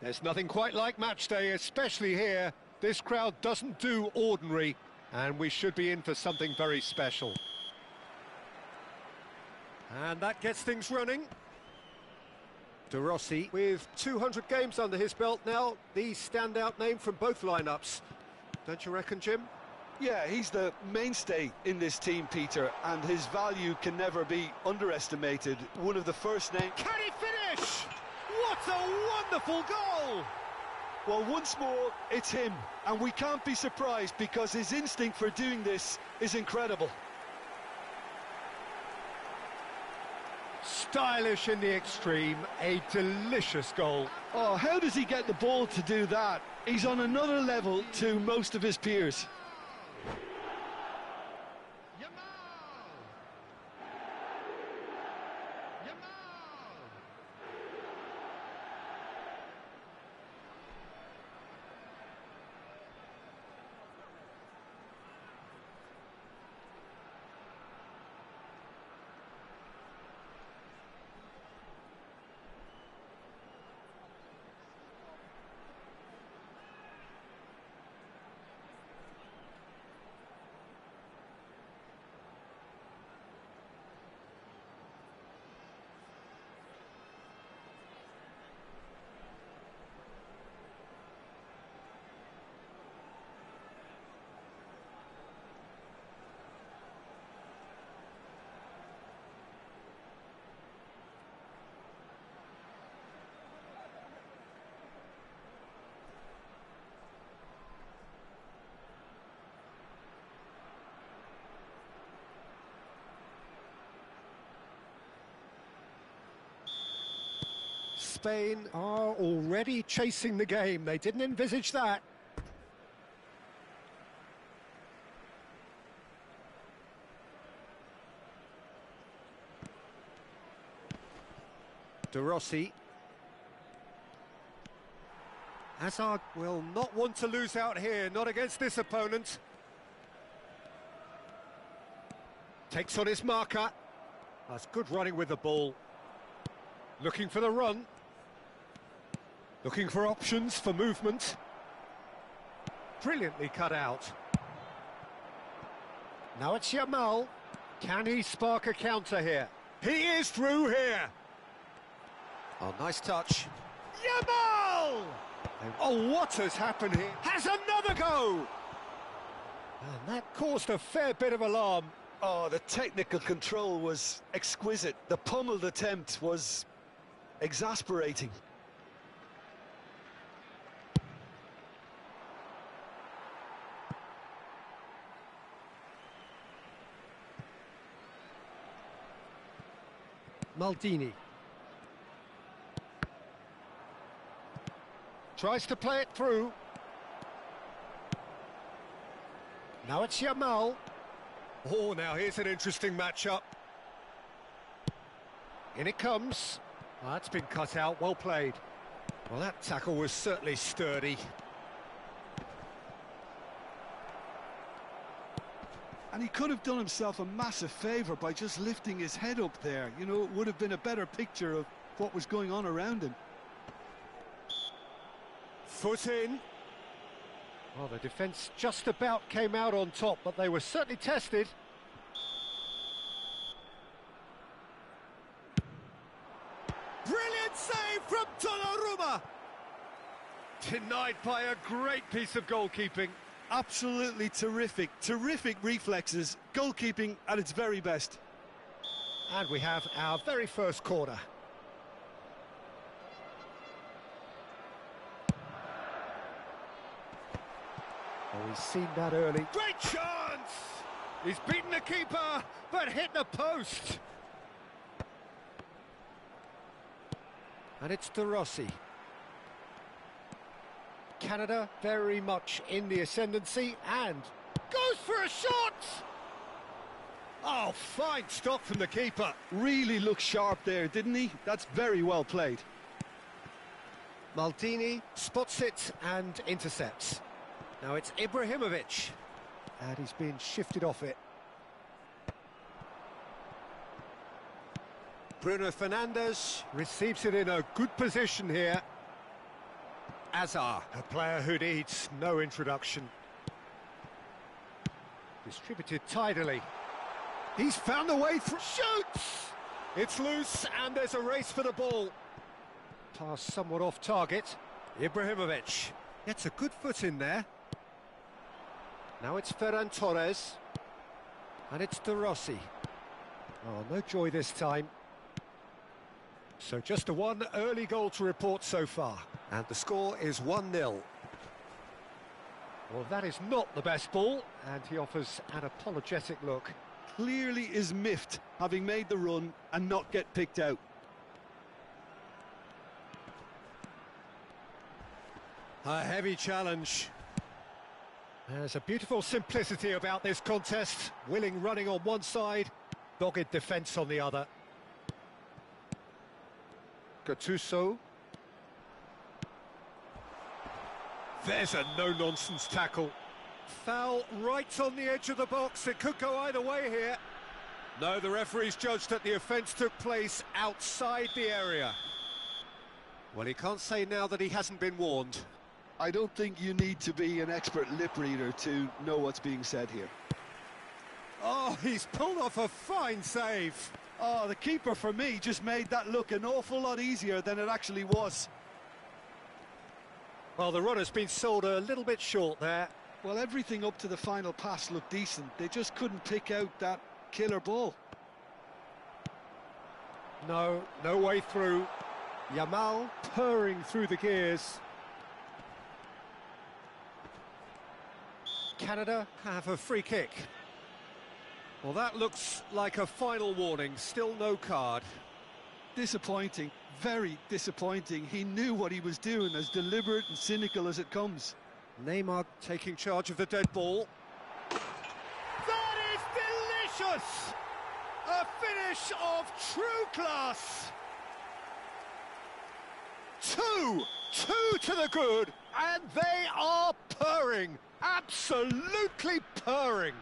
There's nothing quite like match day, especially here. This crowd doesn't do ordinary, and we should be in for something very special. And that gets things running. De Rossi, with 200 games under his belt now, the standout name from both lineups. Don't you reckon, Jim? Yeah, he's the mainstay in this team, Peter, and his value can never be underestimated. One of the first names... Can he finish? What a wonderful goal! Well, once more, it's him, and we can't be surprised because his instinct for doing this is incredible. Stylish in the extreme, a delicious goal. Oh, how does he get the ball to do that? He's on another level to most of his peers. Spain are already chasing the game. They didn't envisage that. De Rossi. Hazard will not want to lose out here, not against this opponent. Takes on his marker. That's good running with the ball. Looking for the run. Looking for options for movement. Brilliantly cut out. Now it's Yamal. Can he spark a counter here? He is through here. Oh, nice touch. Yamal! Oh, what has happened here? Has another go! And that caused a fair bit of alarm. Oh, the technical control was exquisite. The pummeled attempt was exasperating. Maldini. Tries to play it through. Now it's Yamal. Oh, now here's an interesting matchup. In it comes. Oh, that's been cut out, well played. Well, that tackle was certainly sturdy. And he could have done himself a massive favour by just lifting his head up there. You know, it would have been a better picture of what was going on around him. Foot in. Well, the defence just about came out on top, but they were certainly tested. Brilliant save from Donnarumma! Denied by a great piece of goalkeeping. Absolutely terrific, terrific reflexes, goalkeeping at its very best. And we have our very first corner. Oh, he's seen that early. Great chance! He's beaten the keeper, but hit the post. And it's De Rossi. Canada very much in the ascendancy and goes for a shot! Oh, fine stop from the keeper. Really looked sharp there, didn't he? That's very well played. Maldini spots it and intercepts. Now it's Ibrahimovic. And he's been shifted off it. Bruno Fernandes receives it in a good position here. Azar, a player who needs no introduction. Distributed tidily. He's found a way through. Shoots! It's loose and there's a race for the ball. Pass somewhat off target. Ibrahimovic gets a good foot in there. Now it's Ferran Torres. And it's De Rossi. Oh, no joy this time. So just a one early goal to report so far. And the score is 1-0. Well, that is not the best ball, and he offers an apologetic look. Clearly is miffed, having made the run and not get picked out. A heavy challenge. There's a beautiful simplicity about this contest. Willing running on one side, dogged defence on the other. Gattuso. There's a no-nonsense tackle. Foul right on the edge of the box. It could go either way here. No, the referee's judged that the offence took place outside the area. Well, he can't say now that he hasn't been warned. I don't think you need to be an expert lip reader to know what's being said here. Oh, he's pulled off a fine save. Oh, the keeper, for me, just made that look an awful lot easier than it actually was. Well, the runner's been sold a little bit short there. Well, everything up to the final pass looked decent. They just couldn't pick out that killer ball. No way through. Yamal purring through the gears. Canada have a free kick. Well, that looks like a final warning. Still no card. Disappointing, very disappointing. He knew what he was doing, as deliberate and cynical as it comes. Neymar taking charge of the dead ball. That is delicious! A finish of true class! Two to the good, and they are purring, absolutely purring.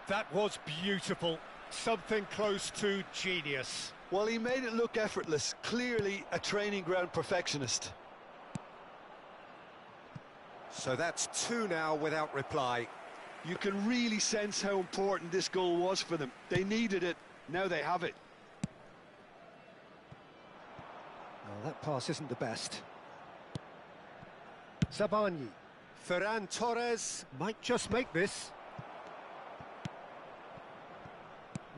That was beautiful, something close to genius. Well, he made it look effortless, clearly a training ground perfectionist. So that's two now without reply. You can really sense how important this goal was for them. They needed it, now they have it. Oh, that pass isn't the best. Zabani. Ferran Torres might just make this.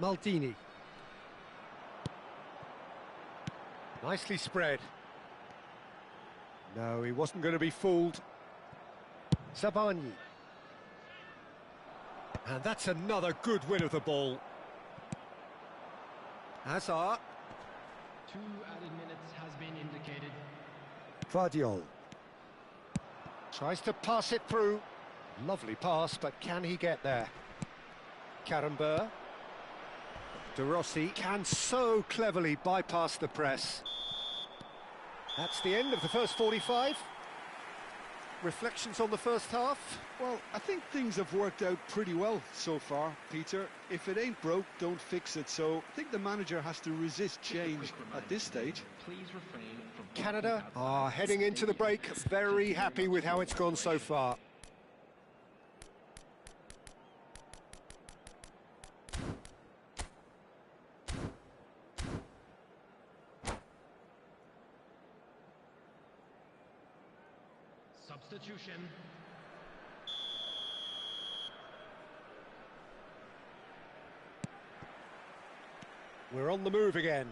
Maldini. Nicely spread. No, he wasn't going to be fooled. Zabani. And that's another good win of the ball. Hazard. 2 added minutes has been indicated. Vardiol. Tries to pass it through. Lovely pass, but can he get there? Karambur. De Rossi can so cleverly bypass the press. That's the end of the first 45. Reflections on the first half? Well, I think things have worked out pretty well so far, Peter. If it ain't broke, don't fix it. So I think the manager has to resist change at this stage. Please refrain from Canada are heading into the break, very happy with how it's gone so far. substitution. We're on the move again.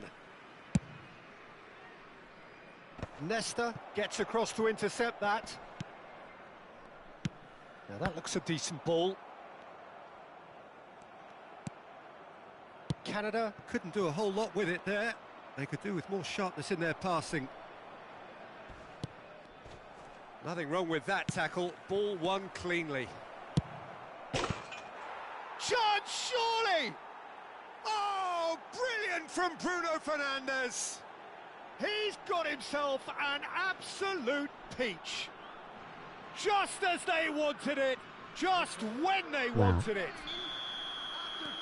Nesta gets across to intercept that. Now that looks a decent ball. Canada couldn't do a whole lot with it there. They could do with more sharpness in their passing. Nothing wrong with that tackle. Ball won cleanly. Chance, surely! Oh, brilliant from Bruno Fernandes. He's got himself an absolute peach. Just as they wanted it, just when they wanted it.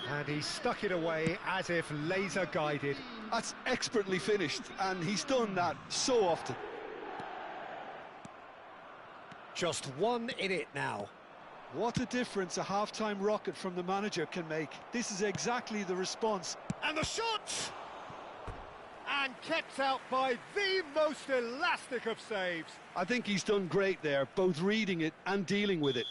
And he stuck it away as if laser guided. That's expertly finished, and he's done that so often. Just one in it now. What a difference a half-time rocket from the manager can make. This is exactly the response. And the shot! And kept out by the most elastic of saves. I think he's done great there, both reading it and dealing with it.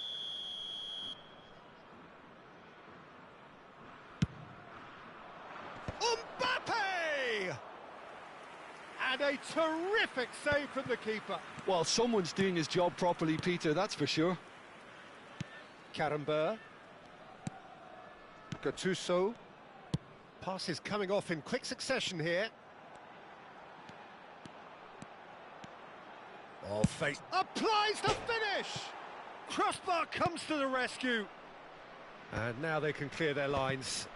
Mbappe! And a terrific save from the keeper. Well, someone's doing his job properly, Peter, that's for sure. Karambeur. Gattuso. Passes coming off in quick succession here. Oh, face. Applies the finish! Crossbar comes to the rescue. And now they can clear their lines.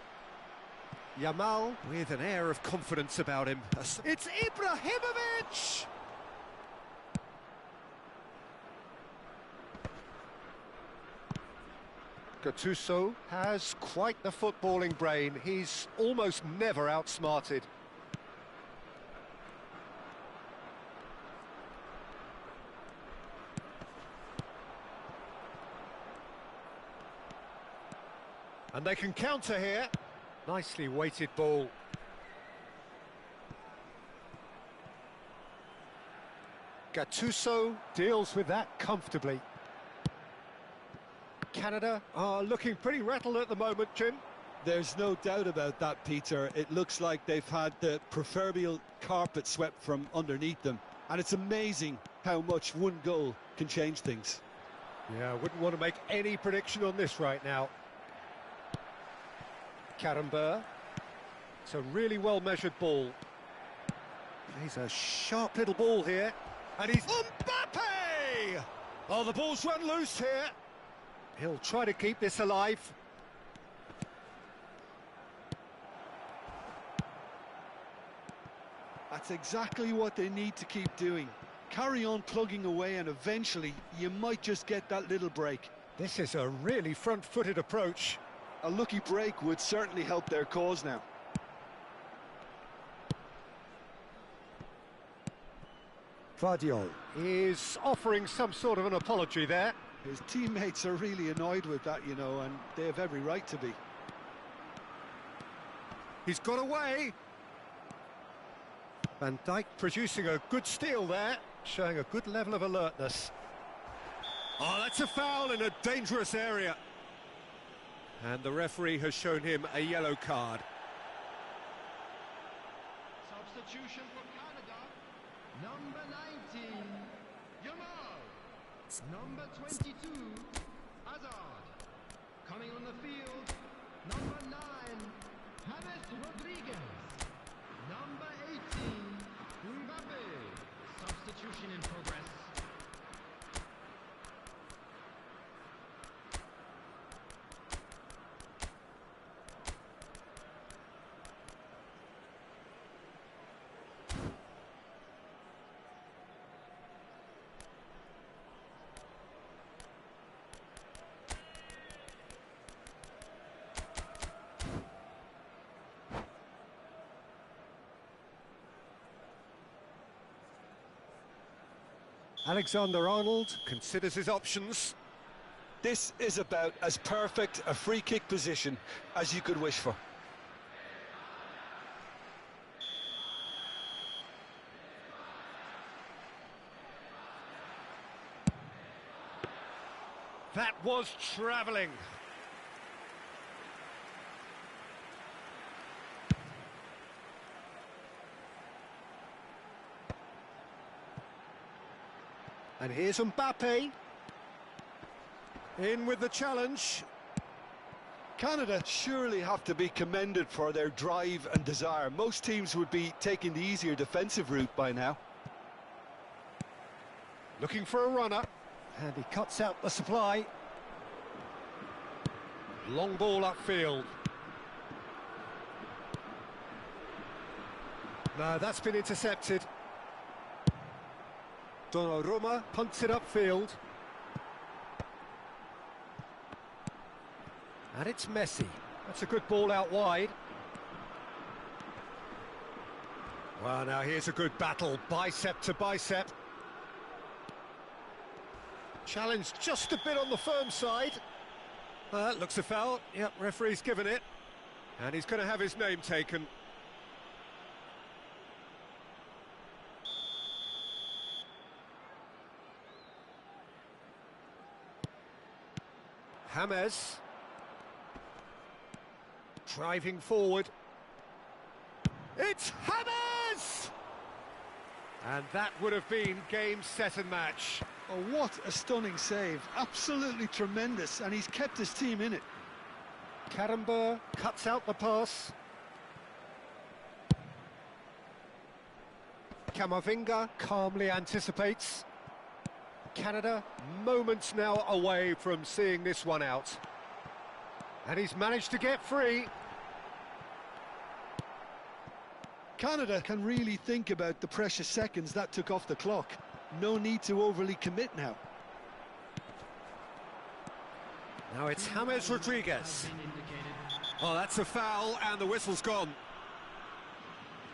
Yamal with an air of confidence about him. It's Ibrahimovic! Gattuso has quite the footballing brain. He's almost never outsmarted. And they can counter here. Nicely weighted ball. Gattuso deals with that comfortably. Canada are looking pretty rattled at the moment, Jim. There's no doubt about that, Peter. It looks like they've had the proverbial carpet swept from underneath them. And it's amazing how much one goal can change things. Yeah, I wouldn't want to make any prediction on this right now. Karambeur. It's a really well-measured ball. He's a sharp little ball here. And he's... Mbappe! Oh, the ball's run loose here. He'll try to keep this alive. That's exactly what they need to keep doing. Carry on plugging away and eventually you might just get that little break. This is a really front-footed approach. A lucky break would certainly help their cause now. Vardiol is offering some sort of an apology there. His teammates are really annoyed with that, you know, and they have every right to be. He's got away. Van Dijk producing a good steal there, showing a good level of alertness. Oh, that's a foul in a dangerous area. And the referee has shown him a yellow card. Substitution for Canada. Number 19, Yamal. Number 22, Hazard. Coming on the field, number 9, James Rodriguez. Number 18, Mbappe. Substitution in progress. Alexander-Arnold considers his options. This is about as perfect a free kick position as you could wish for. That was travelling. And here's Mbappe. In with the challenge. Canada surely have to be commended for their drive and desire. Most teams would be taking the easier defensive route by now. Looking for a runner. And he cuts out the supply. Long ball upfield. No, that's been intercepted. Donnarumma punts it upfield. And it's Messi. That's a good ball out wide. Well, now here's a good battle, bicep to bicep. Challenge just a bit on the firm side. That looks a foul. Yep, referee's given it. And he's going to have his name taken. James. Driving forward. It's James! And that would have been game, set and match. Oh, what a stunning save. Absolutely tremendous, and he's kept his team in it. Karamba cuts out the pass. Camavinga calmly anticipates. Canada moments now away from seeing this one out. And he's managed to get free. Canada can really think about the precious seconds that took off the clock. No need to overly commit now. Now it's James Rodriguez. Oh, that's a foul, and the whistle's gone.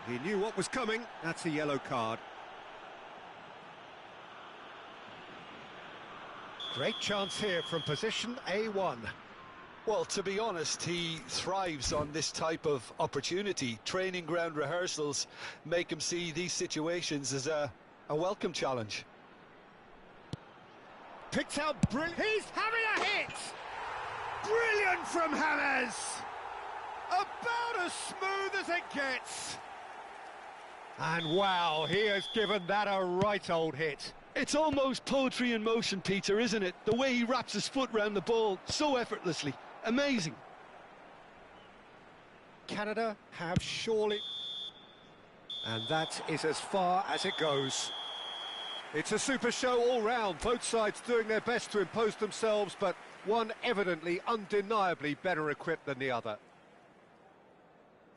He knew what was coming. That's a yellow card. Great chance here from position A1. Well, to be honest, he thrives on this type of opportunity. Training ground rehearsals make him see these situations as a welcome challenge. Picked out brilliant. He's having a hit! Brilliant from James! About as smooth as it gets. And wow, he has given that a right old hit. It's almost poetry in motion, Peter, isn't it? The way he wraps his foot round the ball so effortlessly. Amazing. Canada have surely... And that is as far as it goes. It's a super show all round, both sides doing their best to impose themselves, but one evidently, undeniably better equipped than the other.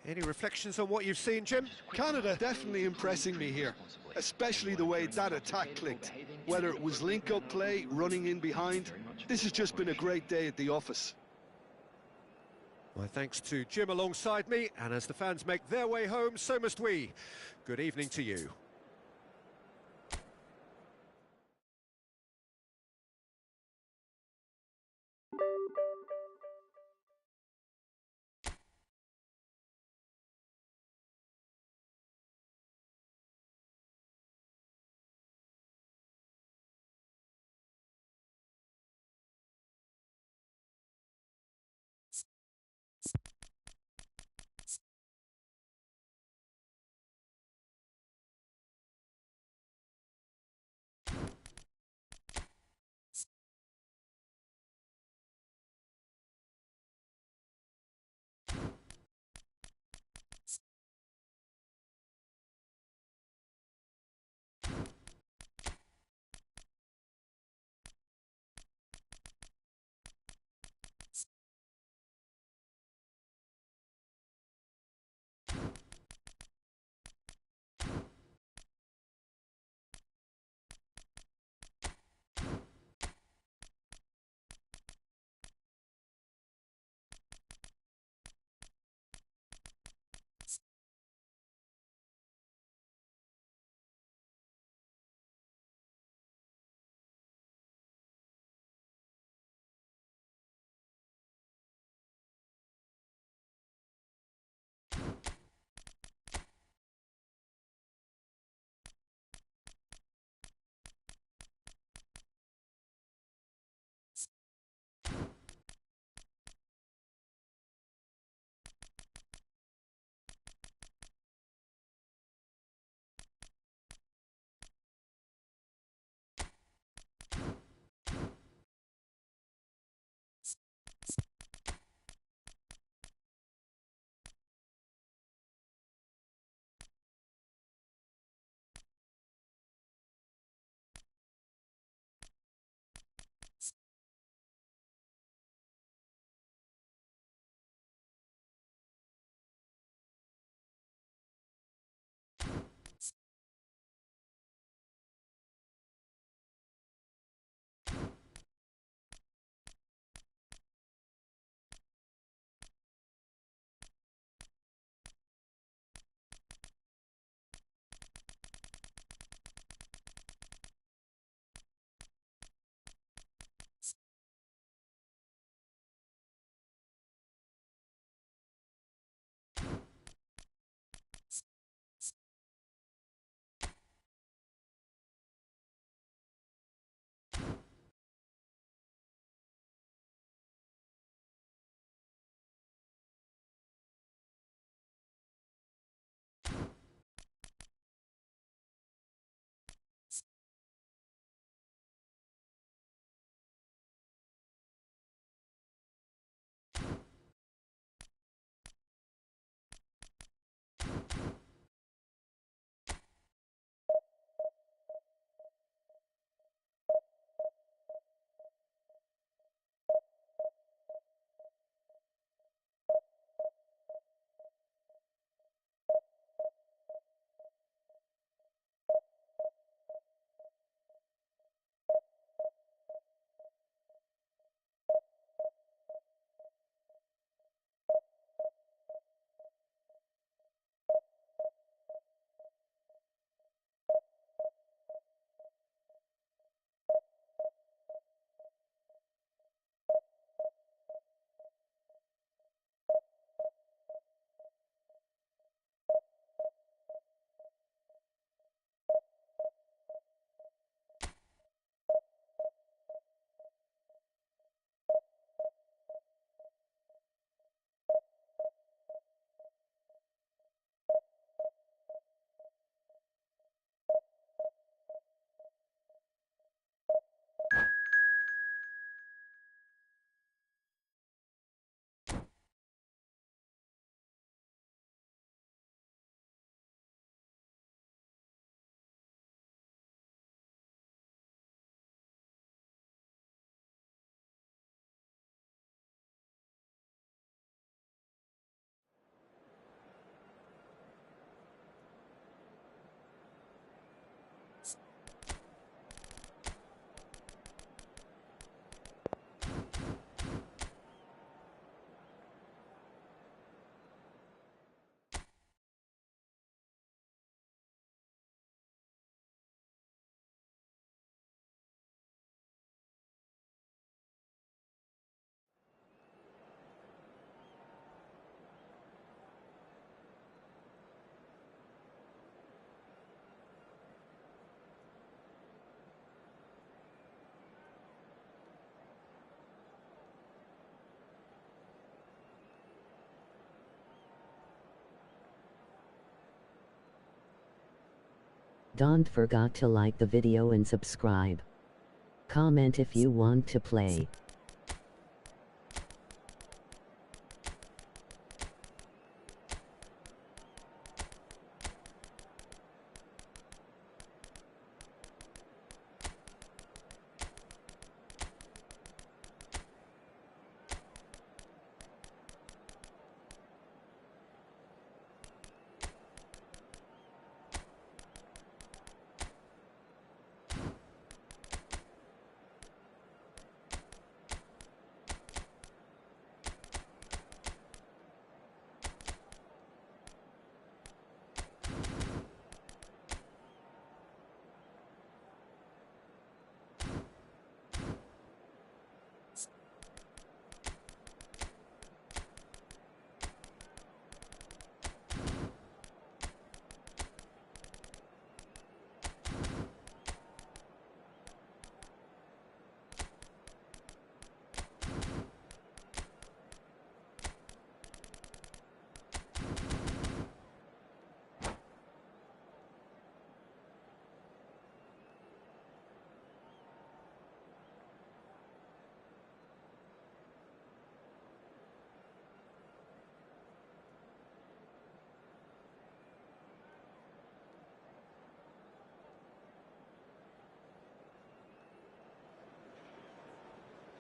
Any reflections on what you've seen, Jim? Canada definitely impressing me here, especially the way that attack clicked. Whether it was link-up play, running in behind, this has just been a great day at the office. My thanks to Jim alongside me, and as the fans make their way home, so must we. Good evening to you. Don't forget to like the video and subscribe. Comment if you want to play.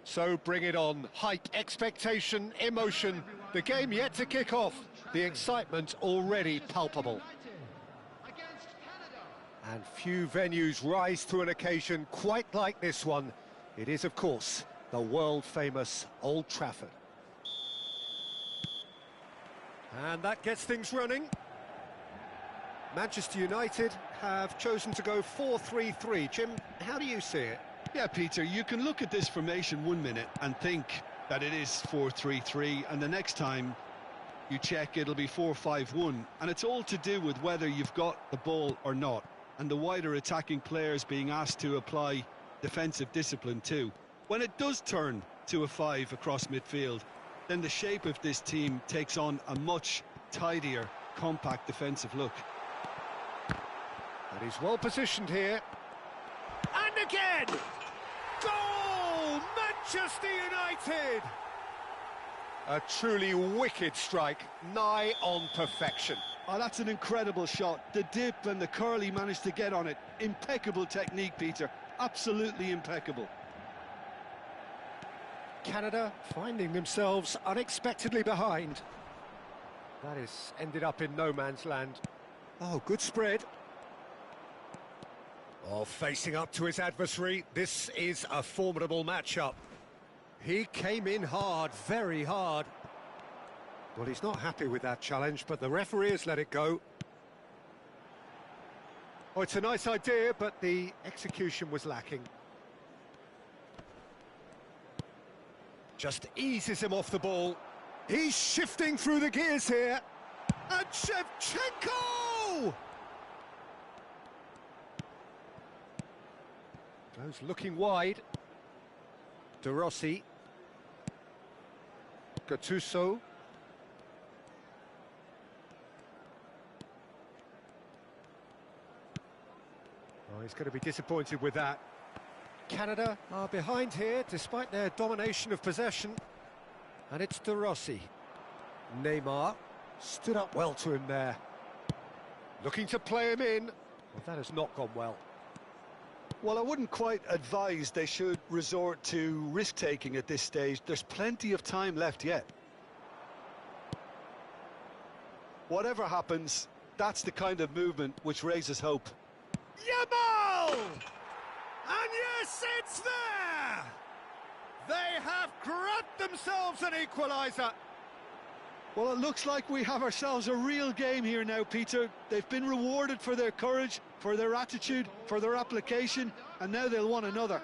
So bring it on. Hype, expectation, emotion. The game yet to kick off. The excitement already palpable. And few venues rise to an occasion quite like this one. It is, of course, the world-famous Old Trafford. And that gets things running. Manchester United have chosen to go 4-3-3. Jim, how do you see it? Yeah, Peter, you can look at this formation 1 minute and think that it is 4-3-3, and the next time you check it'll be 4-5-1, and it's all to do with whether you've got the ball or not, and the wider attacking players being asked to apply defensive discipline too. When it does turn to a 5 across midfield, then the shape of this team takes on a much tidier, compact defensive look. And he's well positioned here. And again! Goal! Manchester United! A truly wicked strike, nigh on perfection. Oh, that's an incredible shot. The dip and the curl he managed to get on it. Impeccable technique, Peter. Absolutely impeccable. Canada finding themselves unexpectedly behind. That has ended up in no man's land. Oh, good spread. Oh, facing up to his adversary, this is a formidable matchup. He came in hard, very hard. Well, he's not happy with that challenge, but the referee has let it go. Oh, it's a nice idea, but the execution was lacking. Just eases him off the ball. He's shifting through the gears here. And Shevchenko! Goes looking wide. De Rossi. Gattuso. Oh, he's going to be disappointed with that. Canada are behind here, despite their domination of possession. And it's De Rossi. Neymar stood up well to him there. Looking to play him in. Well, that has not gone well. Well, I wouldn't quite advise they should resort to risk-taking at this stage. There's plenty of time left yet. Whatever happens, that's the kind of movement which raises hope. Yamal! And yes, it's there! They have grabbed themselves an equaliser. Well, it looks like we have ourselves a real game here now, Peter. They've been rewarded for their courage, for their attitude, for their application, and now they'll want another.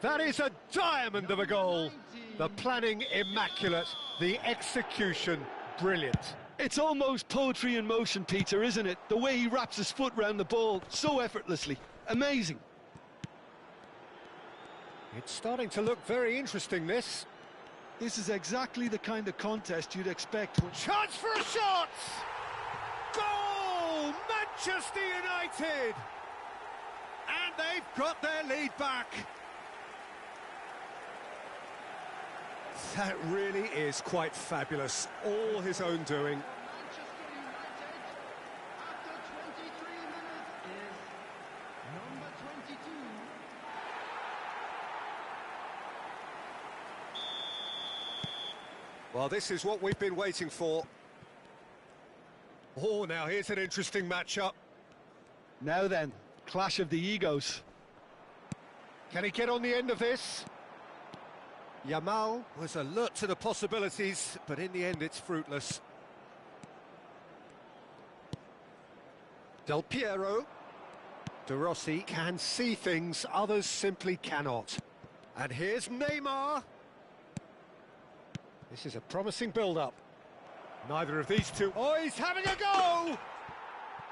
That is a diamond of a goal. The planning immaculate, the execution brilliant. It's almost poetry in motion, Peter, isn't it? The way he wraps his foot round the ball so effortlessly. Amazing. It's starting to look very interesting, this. This is exactly the kind of contest you'd expect. Chance for a shot! Goal! Manchester United! And they've got their lead back. That really is quite fabulous. All his own doing. Manchester United, after 23 minutes, is number 22. Well, this is what we've been waiting for. Oh, now here's an interesting matchup. Now then, clash of the egos. Can he get on the end of this? Yamal was alert to the possibilities, but in the end it's fruitless. Del Piero. De Rossi can see things others simply cannot. And here's Neymar. This is a promising build-up. Neither of these two... Oh, he's having a go!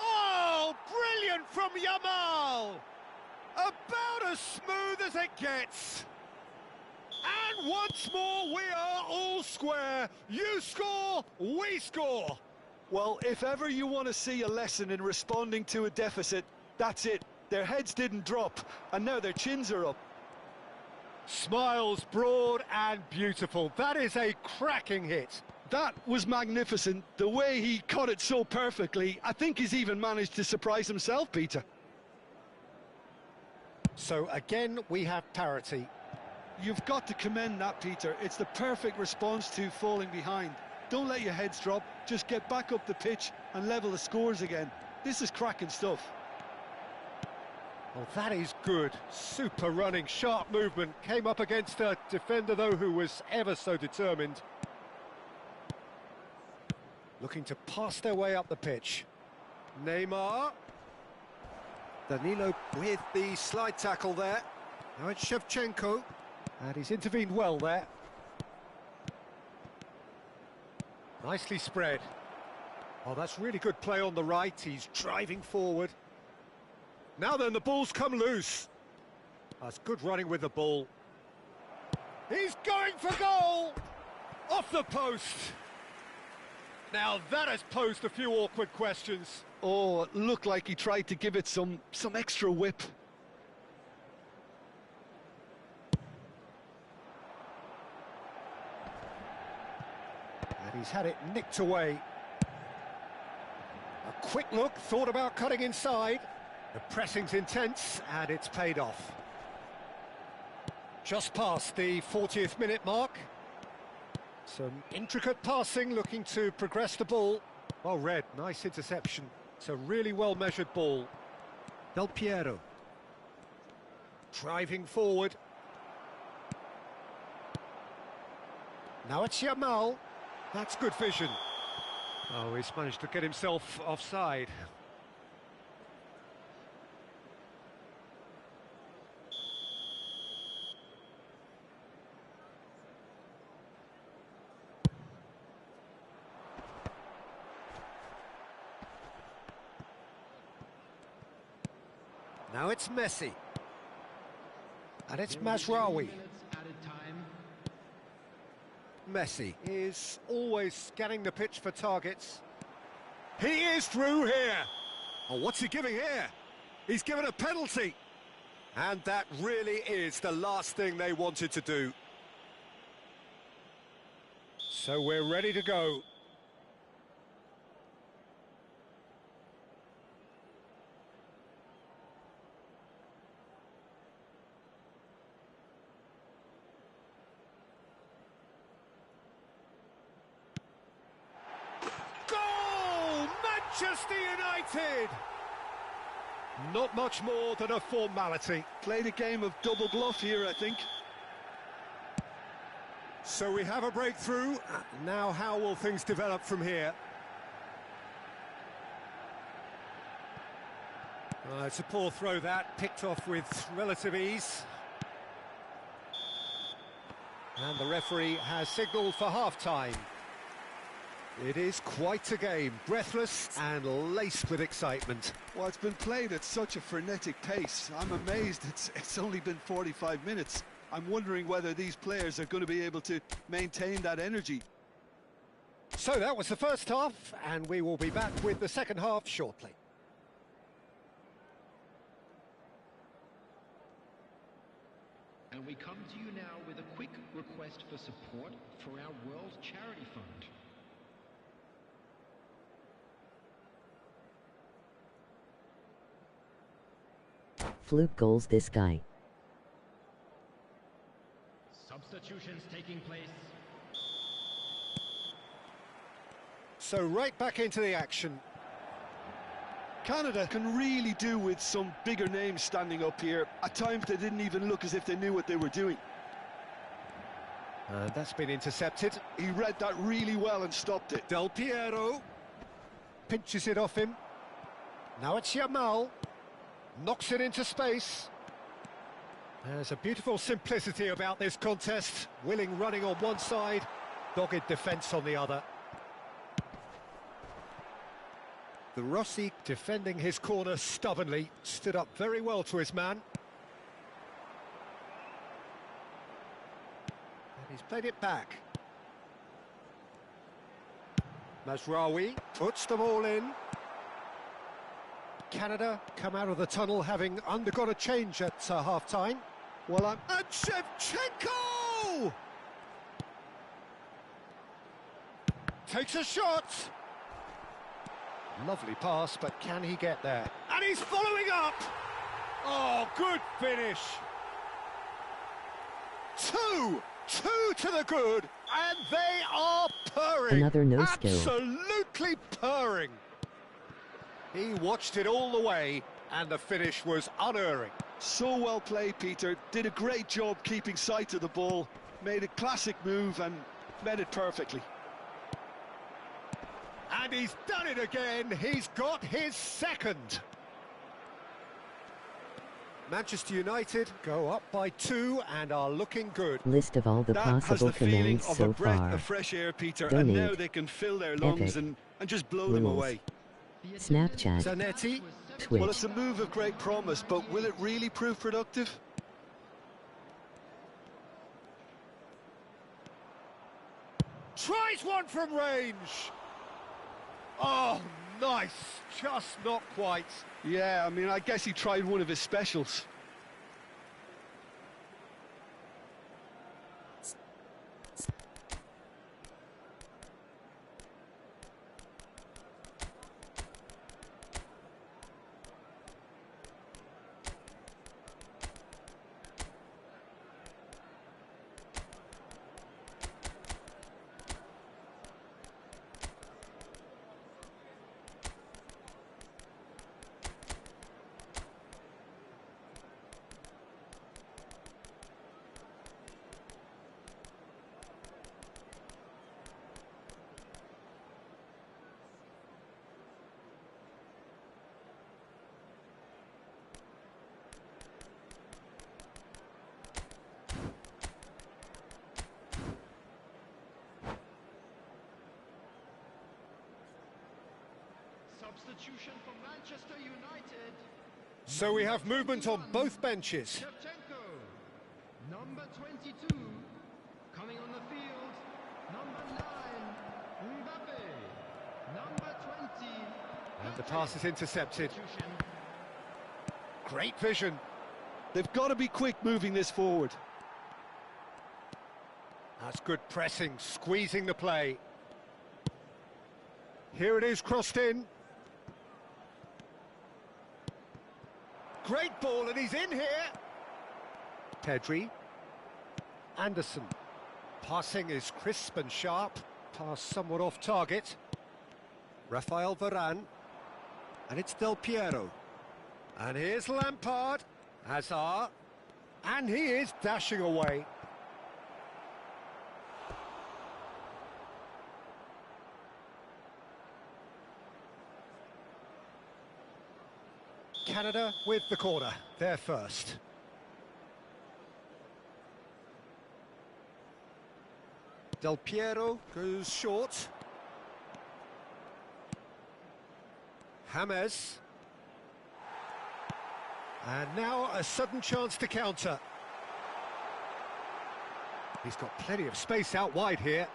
Oh, brilliant from Yamal! About as smooth as it gets. And once more, we are all square. You score, we score. Well, if ever you want to see a lesson in responding to a deficit, that's it. Their heads didn't drop, and now their chins are up. Smiles broad and beautiful. That is a cracking hit. That was magnificent. The way he caught it so perfectly, I think he's even managed to surprise himself, Peter. So again, we have parity. You've got to commend that, Peter. It's the perfect response to falling behind. Don't let your heads drop, just get back up the pitch and level the scores again. This is cracking stuff. Well, that is good. Super running, sharp movement. Came up against a defender, though, who was ever so determined. Looking to pass their way up the pitch. Neymar. Danilo with the slide tackle there. Now it's Shevchenko. And he's intervened well there. Nicely spread. Oh, that's really good play on the right. He's driving forward. Now then, the ball's come loose. That's good running with the ball. He's going for goal! Off the post. Now that has posed a few awkward questions. Oh, it looked like he tried to give it some extra whip. And he's had it nicked away. A quick look, thought about cutting inside. The pressing's intense, and it's paid off. Just past the 40th minute mark. Some intricate passing, looking to progress the ball. Well read, nice interception. It's a really well-measured ball. Del Piero. Driving forward. Now it's Yamal. That's good vision. Oh, he's managed to get himself offside. Now it's Messi. And it's Mazraoui. Messi is always scanning the pitch for targets. He is through here. Oh, what's he giving here? He's given a penalty. And that really is the last thing they wanted to do. So we're ready to go. Manchester United! Not much more than a formality. Played a game of double bluff here, I think. So we have a breakthrough. Now how will things develop from here? It's a poor throw that, picked off with relative ease. And the referee has signalled for half-time. It is quite a game, breathless and laced with excitement. Well, it's been played at such a frenetic pace. I'm amazed it's only been 45 minutes. I'm wondering whether these players are going to be able to maintain that energy. So that was the first half, and we will be back with the second half shortly. And we come to you now with a quick request for support for our World Charity Fund. Fluke goals this guy. Substitutions taking place. So right back into the action. Canada can really do with some bigger names standing up here. At times they didn't even look as if they knew what they were doing. And that's been intercepted. He read that really well and stopped it. Del Piero pinches it off him. Now it's Yamal. Knocks it into space. There's a beautiful simplicity about this contest. Willing running on one side, dogged defence on the other. The Rossi defending his corner stubbornly, stood up very well to his man. And he's played it back. Mazraoui puts them all in. Canada come out of the tunnel having undergone a change at half-time. Well, and Shevchenko! Takes a shot! Lovely pass, but can he get there? And he's following up! Oh, good finish! Two to the good, and they are purring! Another no skill. Absolutely purring! He watched it all the way, and the finish was unerring. So well played, Peter. Did a great job keeping sight of the ball. Made a classic move and met it perfectly. And he's done it again. He's got his second. Manchester United go up by 2 and are looking good. List of all the That has possible the feeling commands of so a breath far. of fresh air, Peter, Donate. and now they can fill their lungs Epic. and just blow them Rules. away. Snapchat, Zanetti. Twitch. Well, it's a move of great promise, but will it really prove productive? Tries one from range. Oh, nice. Just not quite. Yeah, I mean, I guess he tried one of his specials. Substitution for Manchester United. So we have movement on both benches. Shevchenko, number 22, coming on the field, number 9, Mbappe, number 20. And the pass is intercepted. Great vision. They've got to be quick moving this forward. That's good pressing, squeezing the play. Here it is, crossed in. Great ball, and he's in here. Pedri. Anderson. Passing is crisp and sharp. Pass somewhat off target. Rafael Varane. And it's Del Piero. And here's Lampard. Hazard. And he is dashing away. Canada with the corner, they're first. Del Piero goes short. James. And now a sudden chance to counter. He's got plenty of space out wide here.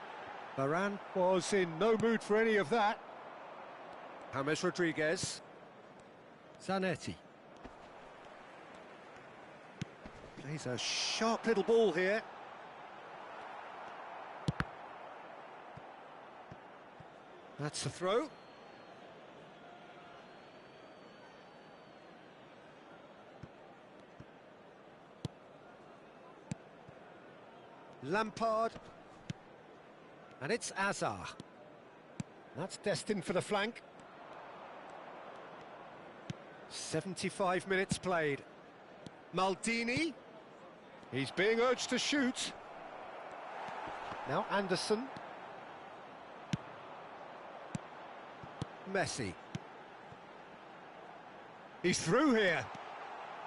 Varane was in no mood for any of that. James Rodriguez. Zanetti. Plays a sharp little ball here. That's the throw. Lampard. And it's Azar. That's destined for the flank. 75 minutes played. Maldini. He's being urged to shoot. Now Anderson. Messi. He's through here.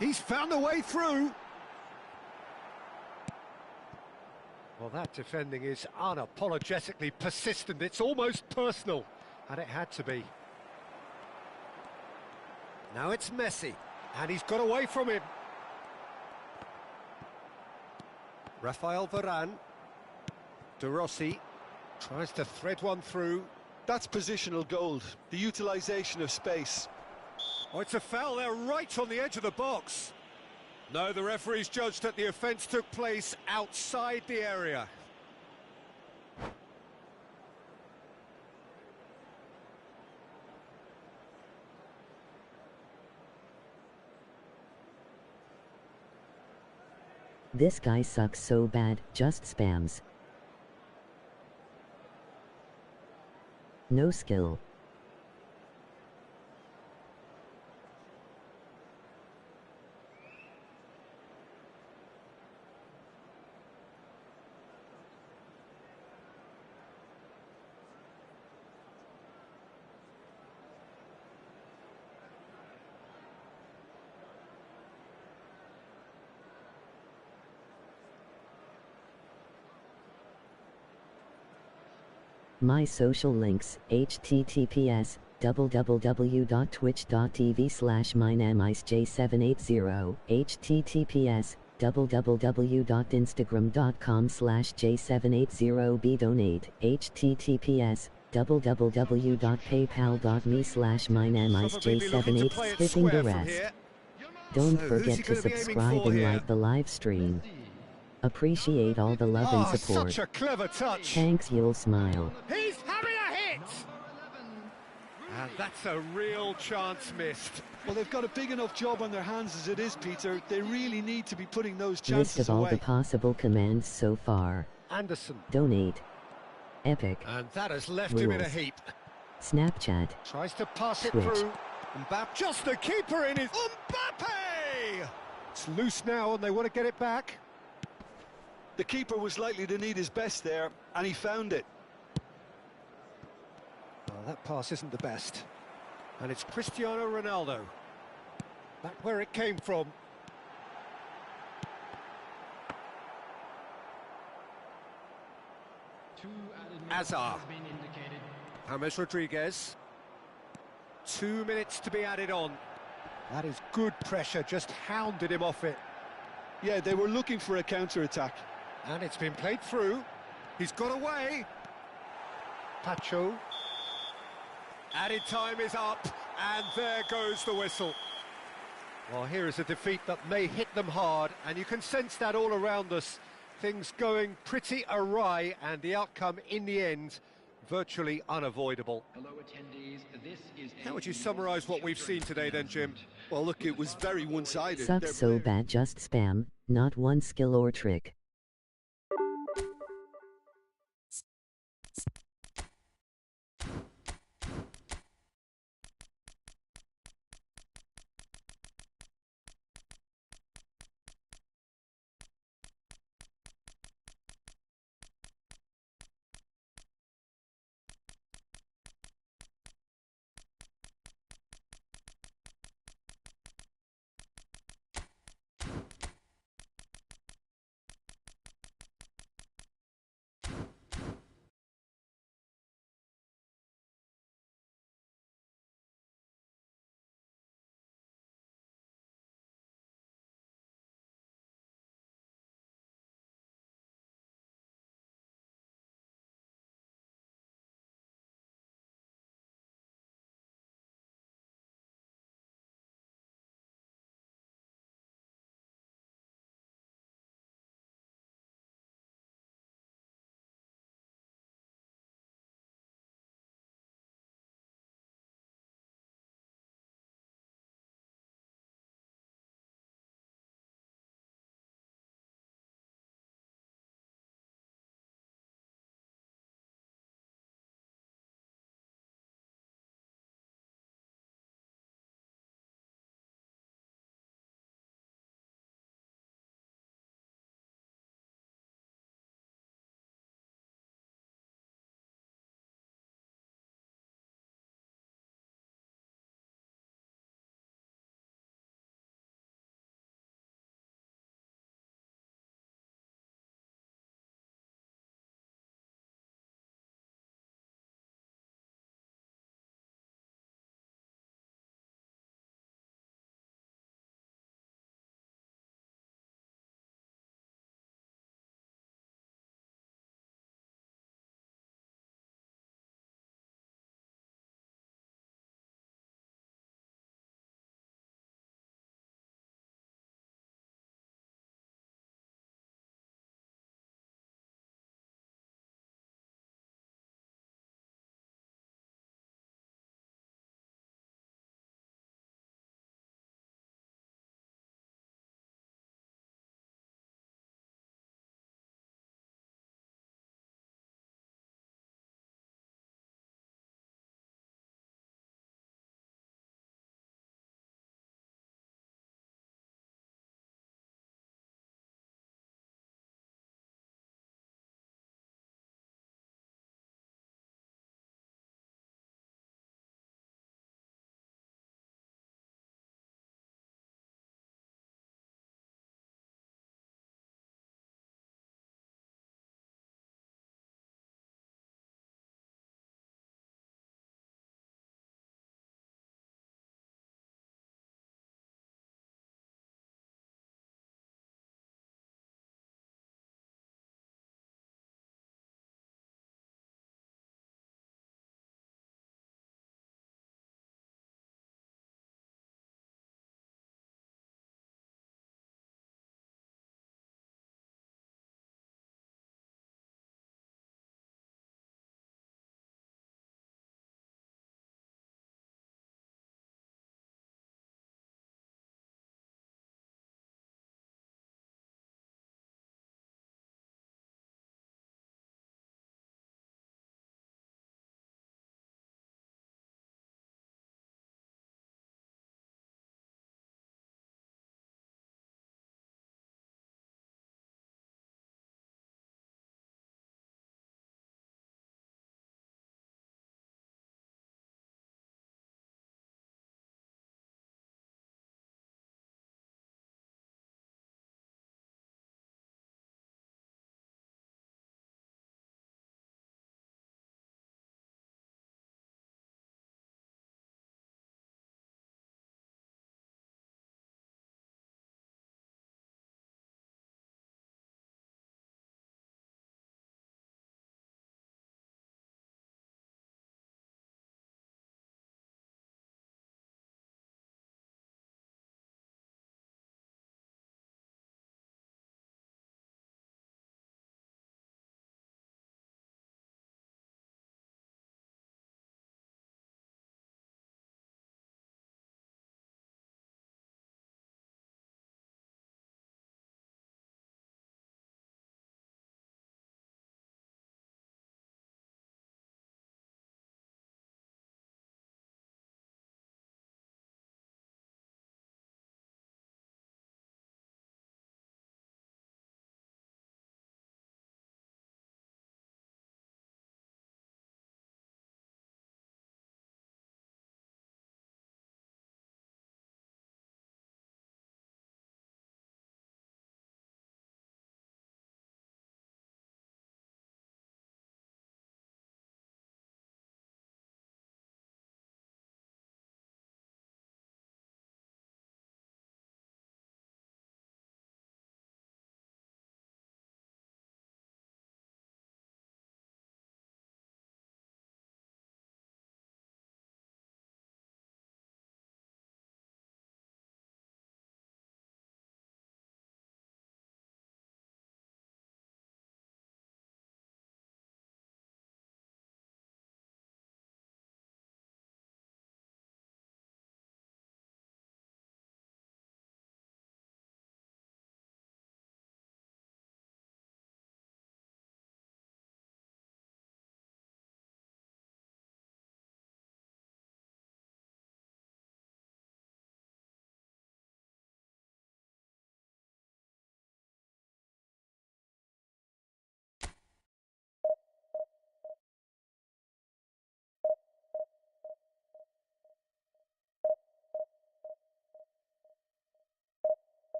He's found a way through. Well, that defending is unapologetically persistent. It's almost personal, and it had to be. Now it's Messi, and he's got away from him. Rafael Varane. De Rossi tries to thread one through. That's positional gold, the utilisation of space. Oh, it's a foul there right on the edge of the box. No, the referee's judged that the offence took place outside the area. This guy sucks so bad, just spams. No skill. My social links, https://twitch.tv/mynamisj780, https://instagram.com/j780bdonate, https://paypal.me/mynamisj780, skipping the rest. Don't forget to subscribe and like the live stream. Appreciate all the love and support. Such a clever touch. Thanks, you'll smile. He's having a hit! And that's a real chance missed. Well, they've got a big enough job on their hands as it is, Peter. They really need to be putting those List chances of all away. the possible commands so far. Anderson. Donate. Epic. And that has left him in a Rules. heap. Snapchat. Tries to pass it Switch. through. Mbappe, just the keeper in his... Mbappe! It's loose now and they want to get it back. The keeper was likely to need his best there, and he found it. Oh, that pass isn't the best. And it's Cristiano Ronaldo. Back where it came from. Azar. James Rodriguez. 2 minutes to be added on. That is good pressure, just hounded him off it. Yeah, they were looking for a counter-attack. And it's been played through. He's got away. Pacho. Added time is up, and there goes the whistle. Well, here is a defeat that may hit them hard, and you can sense that all around us. Things going pretty awry, and the outcome in the end, virtually unavoidable. Hello attendees, this is How would you summarise what we've seen today then, Jim? Well, look, it was very one-sided. Sucks so bad, just spam, not one skill or trick.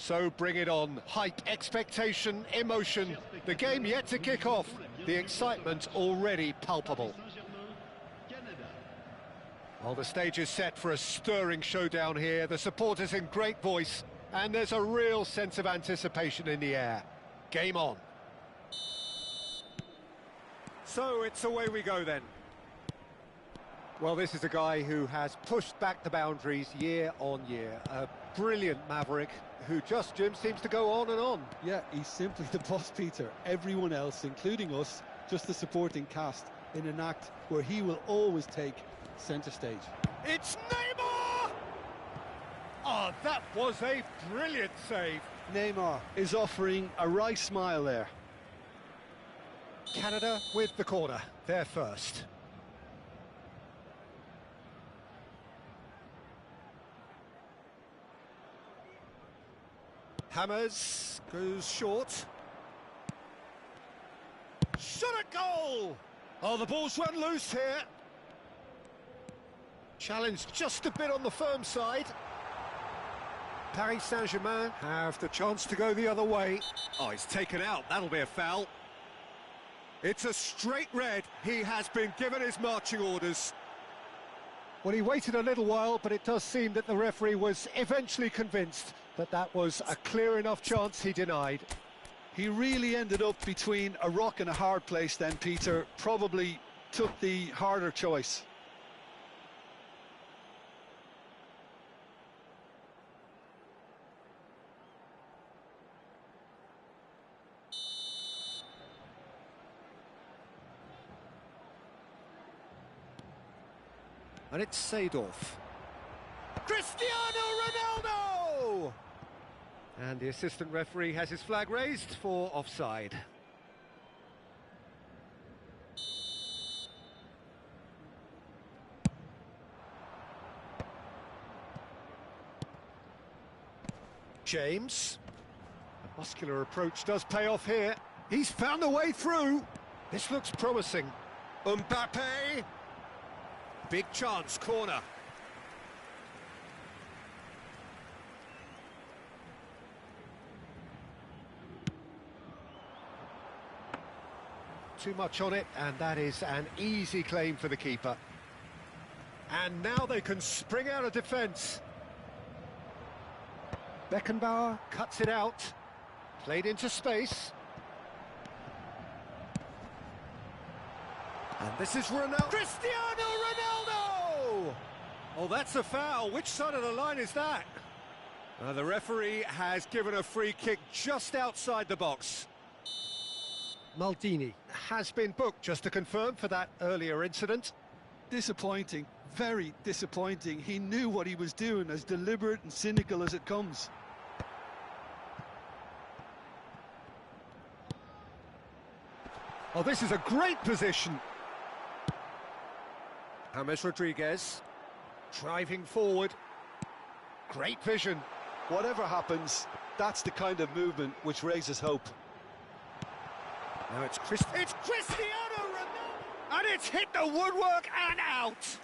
So bring it on. Hype, expectation, emotion. The game yet to kick off. The excitement already palpable. Well, the stage is set for a stirring showdown here. The supporters in great voice, and there's a real sense of anticipation in the air. Game on. So it's away we go then. Well, this is a guy who has pushed back the boundaries year on year. A brilliant maverick who just, Jim, seems to go on and on. Yeah, he's simply the boss, Peter. Everyone else, including us, just the supporting cast in an act where he will always take centre stage. It's Neymar! Oh, that was a brilliant save. Neymar is offering a wry smile there. Canada with the corner. They're first. Hammers goes short. Shot at goal! Oh, the ball's run loose here. Challenge just a bit on the firm side. Paris Saint-Germain have the chance to go the other way. Oh, he's taken out. That'll be a foul. It's a straight red. He has been given his marching orders. Well, he waited a little while, but it does seem that the referee was eventually convinced that that was a clear enough chance he denied. He really ended up between a rock and a hard place then, Peter. Probably took the harder choice. And it's Seedorf. Cristiano Ronaldo! And the assistant referee has his flag raised for offside. James. A muscular approach does pay off here. He's found a way through. This looks promising. Mbappe. Big chance, corner. Too much on it, and that is an easy claim for the keeper. And now they can spring out of defence. Beckenbauer cuts it out. Played into space. And this is Ronaldo. Cristiano Ronaldo! Oh, that's a foul. Which side of the line is that? The referee has given a free kick just outside the box. Maldini has been booked, just to confirm, for that earlier incident. Disappointing, very disappointing. He knew what he was doing, as deliberate and cynical as it comes. Oh, this is a great position. James Rodriguez, driving forward. Great vision. Whatever happens, that's the kind of movement which raises hope. Now it's Cristiano Ronaldo! And it's hit the woodwork and out!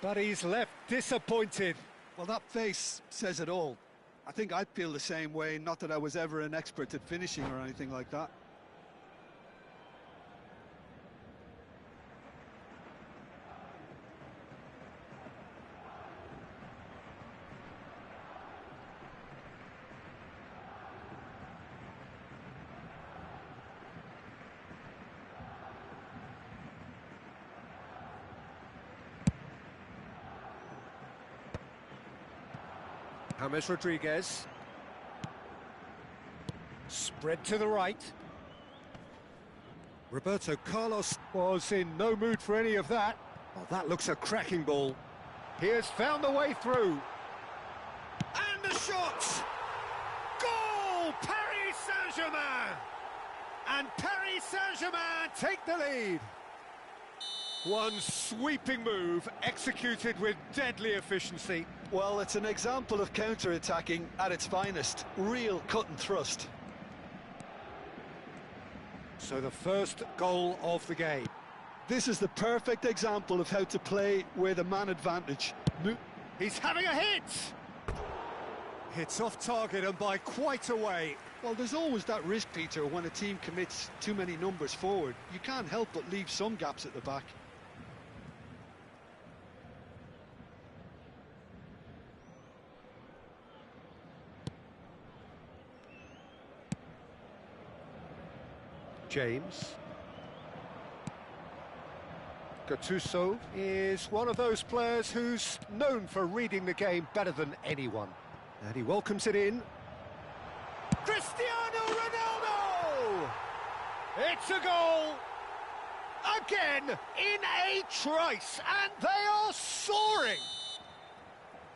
But he's left disappointed. Well, that face says it all. I think I'd feel the same way, not that I was ever an expert at finishing or anything like that. James Rodriguez. Spread to the right. Roberto Carlos was in no mood for any of that. Oh, that looks a cracking ball. He has found the way through. And the shot! Goal! Paris Saint-Germain! And Paris Saint-Germain take the lead. One sweeping move, executed with deadly efficiency. Well, it's an example of counter-attacking at its finest. Real cut and thrust. So the first goal of the game. This is the perfect example of how to play with a man advantage. He's having a hit! Hits off target and by quite a way. Well, there's always that risk, Peter, when a team commits too many numbers forward. You can't help but leave some gaps at the back. James. Gattuso is one of those players who's known for reading the game better than anyone. And he welcomes it in. Cristiano Ronaldo! It's a goal! Again, in a trice, and they are soaring!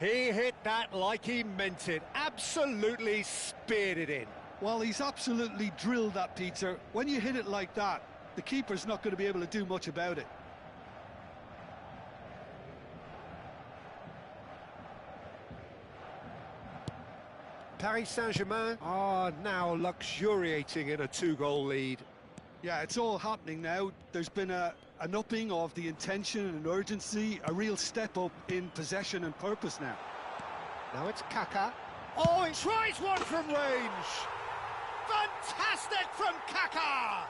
He hit that like he meant it, absolutely speared it in. Well, he's absolutely drilled that, Peter. When you hit it like that, the keeper's not going to be able to do much about it. Paris Saint-Germain are now luxuriating in a two-goal lead. Yeah, it's all happening now. There's been an upping of the intention and urgency, a real step up in possession and purpose now. Now it's Kaká. Oh, he tries one from range! Fantastic from Kaká!